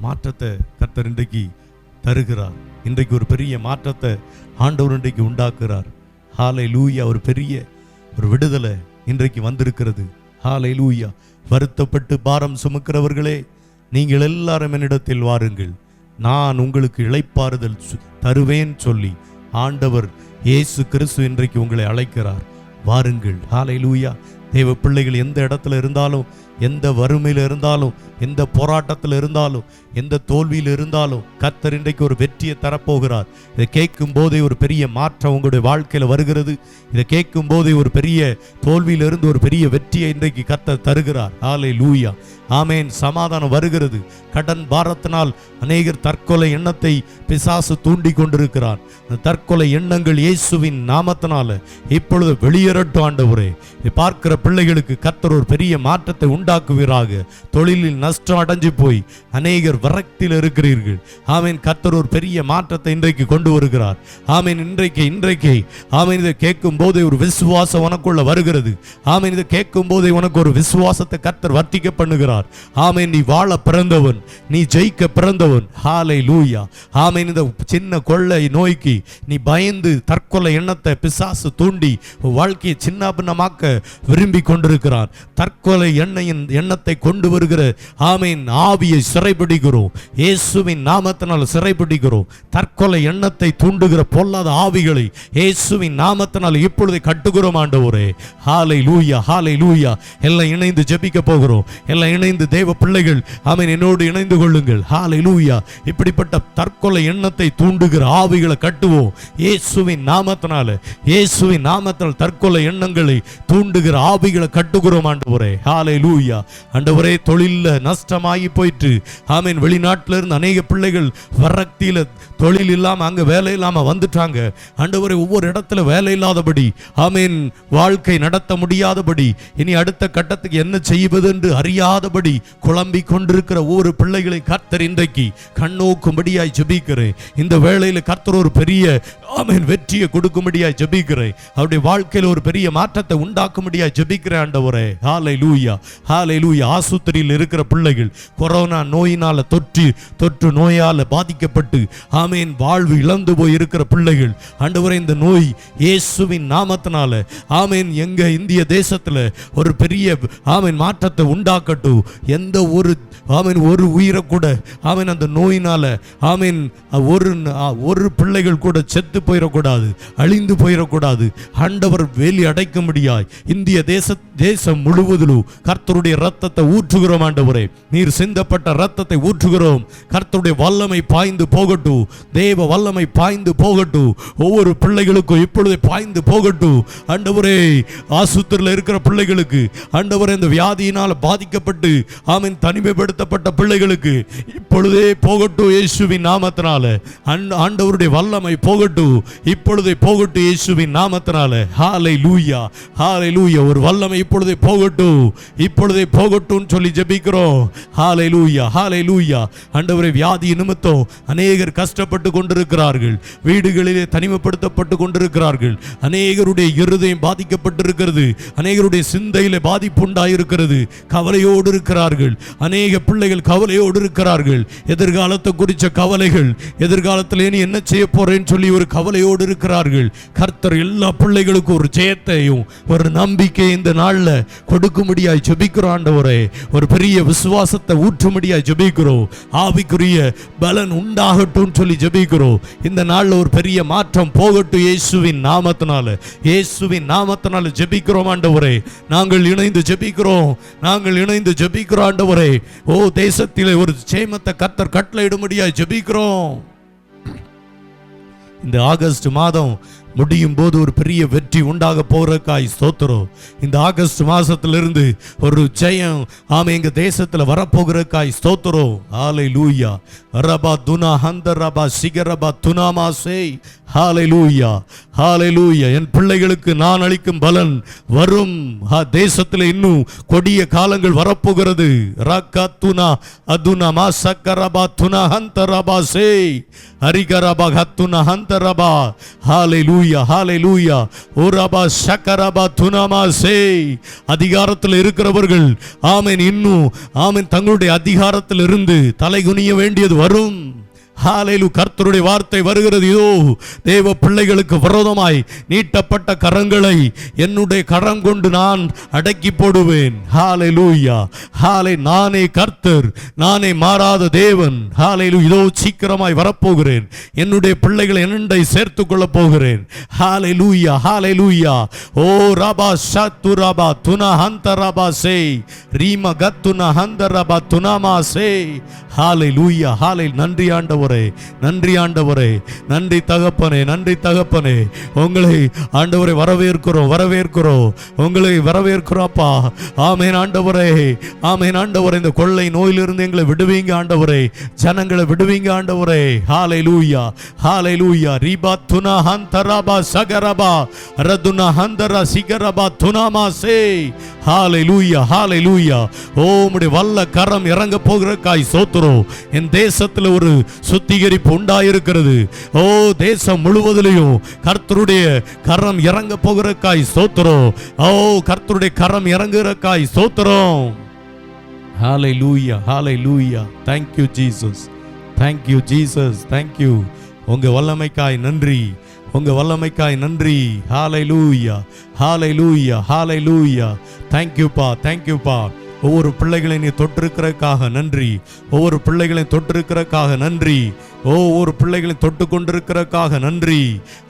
மாற்றத்தை கர்த்தர் இன்றைக்கு தருகிறார் இன்றைக்கு ஒரு பெரிய மாற்றத்தை ஆண்டவர் இன்றைக்கு உண்டாக்குறார் ஹல்லேலூயா ஒரு பெரிய ஒரு விடுதலை இன்றைக்கு வந்திருக்கிறது ஹல்லேலூயா வருத்தப்பட்டு பாரம் சுமக்கிறவர்களே நீங்கள் எல்லாரும் என்னிடத்தில் வாருங்கள் நான் உங்களுக்கு இளைப்பாறுதல் தருவேன் சொல்லி ஆண்டவர் இயேசு கிறிஸ்து இன்றைக்கு உங்களை அழைக்கிறார் வாருங்கள் ஹல்லேலூயா தேவ பிள்ளைகள் எந்த இடத்துல இருந்தாலும் எந்த வறுமையில் இருந்தாலும் எந்த போராட்டத்தில் இருந்தாலும் எந்த தோல்வியில் இருந்தாலும் கர்த்தர் இன்றைக்கு ஒரு வெற்றியை தரப்போகிறார் இதை கேட்கும் போதே ஒரு பெரிய மாற்றம் உங்களுடைய வாழ்க்கையில் வருகிறது இதை கேட்கும் போதே ஒரு பெரிய தோல்வியிலிருந்து ஒரு பெரிய வெற்றியை இன்றைக்கு கர்த்தர் தருகிறார் ஹல்லேலூயா ஆமென் சமாதானம் வருகிறது கடன் பாரத்தினால் அநேகர் தற்கொலை எண்ணத்தை பிசாசு தூண்டி கொண்டிருக்கிறார் அந்த தற்கொலை எண்ணங்கள் இயேசுவின் நாமத்தினால இப்பொழுது வெளியேறட்டும் ஆண்டவரே பார்க்கிற பிள்ளைகளுக்கு கர்த்தர் ஒரு பெரிய மாற்றத்தை உண்டாக்குவீராக தொழிலில் நஷ்டம் அடைஞ்சு போய் அநேகர் விரக்தியில் இருக்கிறீர்கள் ஆமென் கர்த்தர் ஒரு பெரிய மாற்றத்தை இன்றைக்கு கொண்டு வருகிறார் ஆமென் இன்றைக்கு ஆமென் இதை கேட்கும் போதே ஒரு விசுவாசம் உனக்குள்ள வருகிறது ஆமென் இதை கேட்கும் போதே உனக்கு ஒரு விசுவாசத்தை கர்த்தர் வர்த்திக்க பண்ணுகிறார் ஆமென் நீ வாழ பிறந்தவன் நீ ஜெயிக்க பிறந்தவன் ஹல்லேலூயா ஆமென் இந்த சின்ன கொள்ளை நோய்க்கு நீ பயந்து தற்கொலை எண்ணத்தை பிசாசு தூண்டி வாழ்க்கையை சின்ன பின்னமாக்க விரும்பி கொண்டிருக்கிறான் தற்கொலை எண்ணத்தை கொண்டு வருகிற ஆமீன் ஆவியை சிறைபிடிக்கிறோம். இயேசுவின் நாமத்தினால் சிறைபிடிக்கிறோம். தற்கொலை எண்ணத்தை தூண்டுகிற பொல்லாத ஆவிகளை இயேசுவின் நாமத்தினால் இப்பொழுது கட்டுகிறோம் ஆண்டவரே. ஹல்லேலூயா, ஹல்லேலூயா. எல்லாம் இணைந்து ஜெபிக்க போகிறோம். எல்லாம் இணைந்து தேவ பிள்ளைகள் ஆமீன் என்னோடு இணைந்து கொள்ளுங்கள். ஹல்லேலூயா. இப்படிப்பட்ட தற்கொலை எண்ணத்தை தூண்டுகிற ஆவிகளை கட்டுவோம் இயேசுவின் நாமத்தினால. இயேசுவின் நாமத்தால் தற்கொலை எண்ணங்களை தூண்டுகிற ஆவிகளை கட்டுகிறோம் ஆண்டவரே. ஹல்லேலூயா. ஆண்டவரே, தொழில்ல நஷ்டமாகி போயிட்டு ஆமீன் வெளிநாட்டில இருந்து அநேக பிள்ளைகள் வரக்தியில தொழில் இல்லாம அங்க வேலை இல்லாம வந்துட்டாங்க ஆண்டவரே. ஒவ்வொரு இடத்துல வேலை இல்லாதபடி ஆமீன் வாழ்க்கை நடத்த முடியாதபடி இனி அடுத்த கட்டத்துக்கு என்ன செய்வது என்று அறியாதபடி குழம்பி கொண்டிருக்கிற ஒவ்வொரு பிள்ளைகளை கர்த்தர் இன்றைக்கு கண்ணோக்கும்படியாய் ஜெபிக்கிறேன். இந்த வேளையில கர்த்தர் ஒரு பெரிய ஆமீன் வெற்றியை கொடுக்கும்படியாய் ஜெபிக்கிறேன். அவருடைய வாழ்க்கையில் ஒரு பெரிய மாற்றத்தை உண்டாக்கும்படியாய் ஜெபிக்கிறேன் ஆண்டவரே. ஹல்லேலூயா, ஹல்லேலூயா. ஆஸ்பத்திரியில் இருக்கிற பிள்ளைகள் கொரோனா நோயினால தொற்று நோயால பாதிக்கப்பட்டு ஆமீன் வாழ்வு இழந்து போய் இருக்கிற பிள்ளைகள் ஆண்டவரே, இந்த நோய் இயேசுவின் நாமத்தினால ஆமீன் எங்க இந்திய தேசத்துல ஒரு பெரிய ஆமீன் மாற்றத்தை உண்டாக்கட்டும். எந்த ஒரு உயிரை கூட ஆமீன் அந்த நோயினால ஆமீன் ஒரு பிள்ளைகள் கூட செத்து போயிடக்கூடாது, அழிந்து போயிடக்கூடாது. ஆண்டவர் வேலி அடைக்க முடியாய் இந்திய தேசம் முழுவதிலும் கர்த்தருடைய ரத்தத்தை ஊற்றுகிறோம் ஆண்டவரே. நீர் சிந்தப்பட்ட ரத்தத்தை ஊற்றுகிறோம். கர்த்தருடைய வல்லமை பாய்ந்து போகட்டும். தேவ வல்லமை பாய்ந்து போகட்டும். ஒவ்வொரு பிள்ளைகளுக்கும் இப்பொழுதே பாய்ந்து போகட்டும் ஆண்டவரே. ஆஸ்பத்திரியில் இருக்கிற பிள்ளைகளுக்கு ஆண்டவரே, இந்த வியாதியினால் பாதிக்கப்பட்டு ஆமீன் தனிமைப்படுத்தப்பட்ட பிள்ளைகளுக்கு இப்பொழுதே போகட்டும் இயேசுவின் நாமத்தினால. ஆண்டவருடைய வல்லமை போகட்டும், இப்பொழுதே போகட்டும் இயேசுவின் நாமத்தினால. ஹல்லேலூயா, ஹல்லேலூயா. ஒரு வல்லமை இப்பொழுதே போகட்டும், இப்பொழுதே போகட்டும் சொல்லி ஜெபிக்கிறோம். ஹல்லேலூயா, ஹல்லேலூயா. ஆண்டவரே, வியாதி நிமித்தம் அநேகர் கஷ்டப்பட்டு கொண்டிருக்கிறார்கள். வீடுகளிலே தனிமைப்படுத்தப்பட்டு கொண்டிருக்கிறார்கள். அநேகருடைய இருதயம் பாதிக்கப்பட்டிருக்கிறது. அநேகருடைய சிந்தையிலே பாதிப்பு உண்டாயிருக்கிறது. கவலையோடு இருக்கிறார்கள். அநேக பிள்ளைகள் கவலையோடு இருக்கிறார்கள். எதிர்காலத்தை குறித்த கவலைகள், எதிர்காலத்தில் நீ என்ன செய்ய போறேன்னு சொல்லி ஒரு கவலையோடு இருக்கிறார்கள். கர்த்தர் எல்லா பிள்ளைகளுக்கும் ஒரு ஜெயத்தையும் ஒரு நம்பிக்கை இந்த நாள்ல கொடுக்கும்படியாய் ஜெபிக்கிறோம் ஆண்டவரே. ஒரு பெரிய விசுவாசத்தை ஊற்றும்படியாய் ஜெபிக்கிறோம். ஆவிக்குரிய பலன் உண்டாகட்டும் சொல்லி ஜெபிக்கிறோம். இந்த நாள்ல ஒரு பெரிய மாற்றம் போகட்டும் இயேசுவின் நாமத்தினால. இயேசுவின் நாமத்தினால ஜெபிக்கிறோம் ஆண்டவரே. நாங்கள் இணைந்து ஜெபிக்கிறோம், நாங்கள் இணைந்து ஜெபிக்கிறோம் ஆண்டவரே. ஓ, தேசத்திலே ஒரு சேமத்தை கர்த்தர் கட்டளையிடும்படியாய் ஜெபிக்கிறோம். இந்த ஆகஸ்ட் மாதம் முடியும் போது ஒரு பெரிய வெற்றி உண்டாக போறதுக்காய் ஸ்தோத்திரம். இந்த ஆகஸ்ட் மாசத்திலிருந்து ஒரு ஜெயம் ஆமே எங்க தேசத்துல வரப்போகிறதுக்காய் ஸ்தோத்திரம். ஹல்லேலூயா. ரபா துனா ஹந்த ரபா சிகரபா துனாமாசே. ஹல்லேலூயா, ஹல்லேலூயா. என் பிள்ளைகளுக்கு நான் அளிக்கும் பலன் வரும். தேசத்தில் இன்னும் கொடிய காலங்கள் வரப்போகிறது. ரகா துனா அதுனா மாசக்கரபா துனா ஹந்த ரபா சே ஹரிகரபா ஹத்துனா ஹந்த ரபா. ஹல்லேலூயா, ஹல்லேலூயா. ஓரபா ஷக்கரபா துனாமாசே. அதிகாரத்தில் இருக்கிறவர்கள் ஆமென் இன்னும் ஆமென் தங்களுடைய அதிகாரத்தில் இருந்து தலைகுனிய வேண்டியது வரும். ஹல்லேலூயா. கர்த்தருடைய வார்த்தை வருகிறது. இதோ தேவ பிள்ளைகளுக்கு விரோதமாய் நீட்டப்பட்ட கரங்களை என்னுடைய கரம் கொண்டு நான் அடக்கி போடுவேன். ஹல்லேலூயா, ஹல்லேலூயா. நானே கர்த்தர், நானே மாறாத தேவன். ஹல்லேலூயா. இதோ சீக்கிரமாய் வரப்போகிறேன். என்னுடைய பிள்ளைகளை என்னை சேர்த்துக் கொள்ள போகிறேன். ஹல்லேலூயா, ஹல்லேலூயா. ஓ ரபா ஷத்து ரபா துனா ஹந்த ரபா சே ரீமா கத்துனா ஹந்த ரபா துனாமா சே. ஹல்லேலூயா, ஹல்லேலூயா. நன்றி ஆண்டவரே, நன்றி ஆண்டவரே, நன்றி தகப்பனே, நன்றி தகப்பனே. உங்களை ஆண்டவரை வரவேற்கிறோம், வரவேற்கிறோம், உங்களை வரவேற்கிறோம் அப்பா. ஆமென் ஆண்டவரே, ஆமென் ஆண்டவரே. இந்த கொள்ளை நோயிலிருந்து எங்களை விடுவீங்க ஆண்டவரே, ஜனங்களை விடுவீங்க ஆண்டவரே. ஹல்லேலூயா, ஹல்லேலூயா. ரிபா துனா ஹந்தரபா சகரபா ரதுனா ஹந்தரா சிகரபா துனாமாசே. ஹல்லேலூயா, ஹல்லேலூயா. ஓ, உம்முடைய வல்ல கரம் இறங்க போகிறக்காய் ஸ்தோத்திரம். என் தேசத்துல ஒரு சுத்திகரிப்பு உண்டாயிருக்கிறது. ஓ, தேசம் முழுவதிலும் கர்த்தருடைய கரம் இறங்க போகிறக்காய் ஸ்தோத்திரம். ஓ, கர்த்தருடைய கரம் இறங்குறக்காய் ஸ்தோத்திரம். ஹல்லேலூயா, ஹல்லேலூயா. Thank you Jesus, thank you Jesus, thank you. உங்க வல்லமைக்காய் நன்றி, உங்க வல்லமைக்காய் நன்றி. ஹல்லேலூயா, ஹல்லேலூயா, ஹல்லேலூயா. Thank you பா, thank you பா. ஒவ்வொரு பிள்ளைகளை நீ தொட்டிருக்கிறதுக்காக நன்றி. ஒவ்வொரு பிள்ளைகளையும் தொட்டிருக்கிறதுக்காக நன்றி. ஒவ்வொரு பிள்ளைகளையும் தொட்டு கொண்டிருக்கிறதுக்காக நன்றி.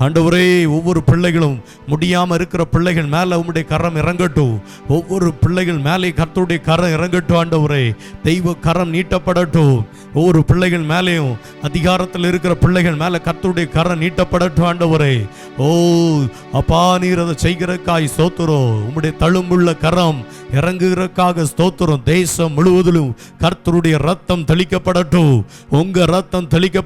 ஆண்டவரே, ஒவ்வொரு பிள்ளைகளும் முடியாம இருக்கிற பிள்ளைகள் மேல உம்முடைய கரம் இறங்கட்டும். ஒவ்வொரு பிள்ளைகள் மேலே கர்த்தருடைய கரம் இறங்கட்டும். ஆண்டவரே, தெய்வ கரம் நீட்டப்படட்டும். ஒவ்வொரு பிள்ளைகள் மேலேயும் அதிகாரத்தில் இருக்கிற பிள்ளைகள் மேல கர்த்தருடைய கரம் நீட்டப்படட்டும். ஆண்டவரே, ஓ அப்பா, நீர் அதை செய்கிறக்காய் ஸ்தோத்திரம். உம்முடைய தழும்புள்ள கரம் இறங்குகிறக்காக ஸ்தோத்திரம். தேசம் முழுவதிலும் கர்த்தருடைய ரத்தம் தெளிக்கப்படட்டும். உங்க ரத்தம் தெளிக்கப்படட்டும்.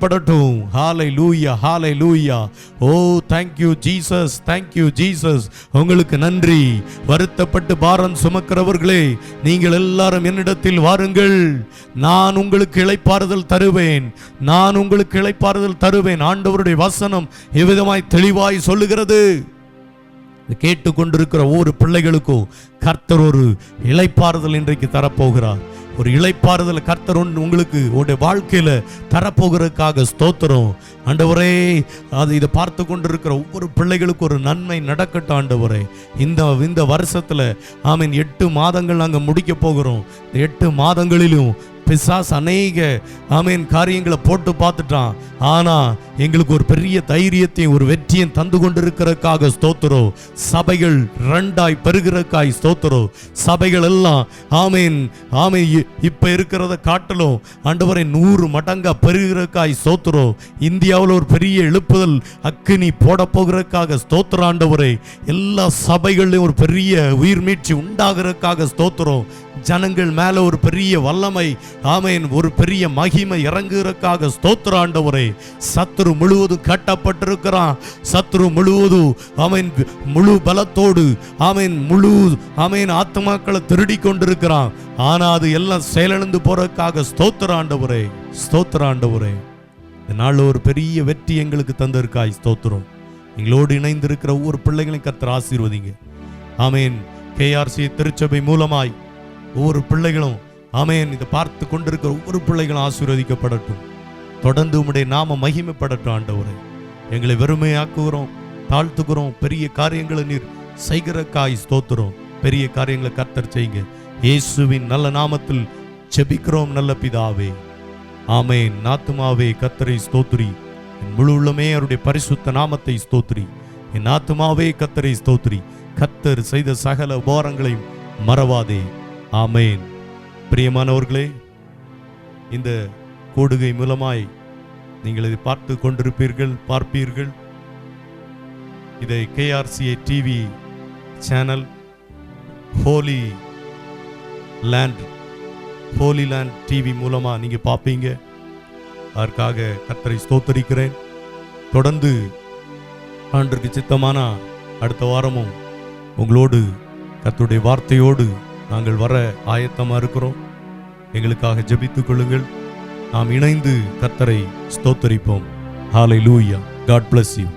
ஹல்லேலூயா, ஹல்லேலூயா. ஓ thank you Jesus, thank you Jesus. உங்களுக்கு நன்றி. வருத்தப்பட்டு பாரம் சுமக்கிறவர்களே, நீங்கள் எல்லாரும் என்னிடத்தில் வாருங்கள், நான் உங்களுக்கு இளைப்பாறுதல் தருவேன். நான் உங்களுக்கு இளைப்பாறுதல் தருவேன். ஆண்டவருடைய வசனம் எவ்விதமாய் தெளிவாய் சொல்லுகிறது. கேட்டுக்கொண்டிருக்கிற ஒவ்வொரு பிள்ளைகளுக்கும் கர்த்தர் ஒரு இளைப்பாறுதல் இன்றைக்கு தரப்போகிறார். ஒரு இளைப்பாறுதல் கர்த்தர் உங்களுக்கு உங்களுடைய வாழ்க்கையில தரப்போகிறதுக்காக ஸ்தோத்திரம். ஆண்டவரே, இதை பார்த்து கொண்டிருக்கிற ஒவ்வொரு பிள்ளைகளுக்கும் ஒரு நன்மை நடக்கட்டும். ஆண்டவரே, இந்த வருஷத்துல ஆமீன் 8 மாதங்கள் நாங்கள் முடிக்க போகிறோம். இந்த 8 மாதங்களிலும் பிசாசு அநேக ஆமீன் காரியங்களை போட்டு பார்த்துட்டான். ஆனா எங்களுக்கு ஒரு பெரிய தைரியத்தையும் ஒரு வெற்றியும் தந்து கொண்டிருக்கிறதுக்காக ஸ்தோத்திரம். சபைகள் 2ஆய் பெருகிறதுக்காய் ஸ்தோத்திரம். சபைகள் எல்லாம் ஆமீன் ஆமீன் இப்ப இருக்கிறத காட்டிலும் ஆண்டவரை 100 மடங்கா பெருகிறதுக்காய் ஸ்தோத்திரம். இந்தியாவில் ஒரு பெரிய எழுப்புதல் அக்கினி போட போகிறதுக்காக ஸ்தோத்திரம். ஆண்டவரே, எல்லா சபைகளிலும் ஒரு பெரிய உயிர் மீட்சி உண்டாகிறதுக்காக ஸ்தோத்திரம். ஜனங்கள் மேல ஒரு பெரிய வல்லமை ஆமேன் ஒரு பெரிய மகிமை இறங்குகிறதுக்காக ஸ்தோத்திரம். ஆண்டவரே, சத்துரு முழுவதும் கட்டப்பட்டிருக்கிறான். சத்துரு முழுவதும் ஆமேன் முழு பலத்தோடு ஆமேன் ஆத்மாக்களை திருடி கொண்டிருக்கிறான். ஆனா அது எல்லாம் செயலிழந்து போறதுக்காக ஸ்தோத்திரம். ஆண்டவரே, ஸ்தோத்திரம். ஆண்டவரே, இந்த நாள் ஒரு பெரிய வெற்றி எங்களுக்கு தந்திருக்காய் ஸ்தோத்திரம். எங்களோடு இணைந்திருக்கிற ஒவ்வொரு பிள்ளைகளையும் கர்த்தர் ஆசீர்வதிங்க. ஆமேன். KRC திருச்சபை மூலமாய் ஒவ்வொரு பிள்ளைகளும் ஆமேன் இதை பார்த்து கொண்டிருக்கிற ஒவ்வொரு பிள்ளைகளும் ஆசீர்வதிக்கப்படட்டும். தொடர்ந்து உம்முடைய நாம மகிமைப்படட்டும். ஆண்டவரே, எங்களை வெறுமையாக்குகிறோம், தாழ்த்துகிறோம். பெரிய காரியங்களை நீர் செய்கிறக்காய் ஸ்தோத்திரம். பெரிய காரியங்களை கர்த்தர் செய்யுங்க. இயேசுவின் நல்ல நாமத்தில் ஜெபிக்கிறோம் நல்ல பிதாவே, ஆமேன். ஆத்துமாவே கர்த்தரை ஸ்தோத்திரி, என் முழு உள்ளமே அவருடைய பரிசுத்த நாமத்தை ஸ்தோத்திரி. என் ஆத்துமாவே கர்த்தரை ஸ்தோத்திரி, கர்த்தர் செய்த சகல உபகாரங்களையும் மறவாதே. ஆமேன். பிரியமானவர்களே, இந்த கூடுகை மூலமாய் நீங்கள் இதை பார்த்து கொண்டிருப்பீர்கள், பார்ப்பீர்கள். இதை KRCA TV channel holy land TV மூலமா நீங்க பார்ப்பீங்க. அதற்காக கர்த்தரை ஸ்தோத்தரிக்கிறேன். தொடர்ந்து ஆண்டவருக்கு சித்தமான அடுத்த வாரமும் உங்களோடு கர்த்தருடைய வார்த்தையோடு நாங்கள் வர ஆயத்தமா இருக்கிறோம். எங்களுக்காக ஜெபித்துக் கொள்ளுங்கள். நாம் இணைந்து கர்த்தரை ஸ்தோத்தரிப்போம். ஹல்லேலூயா. God bless you.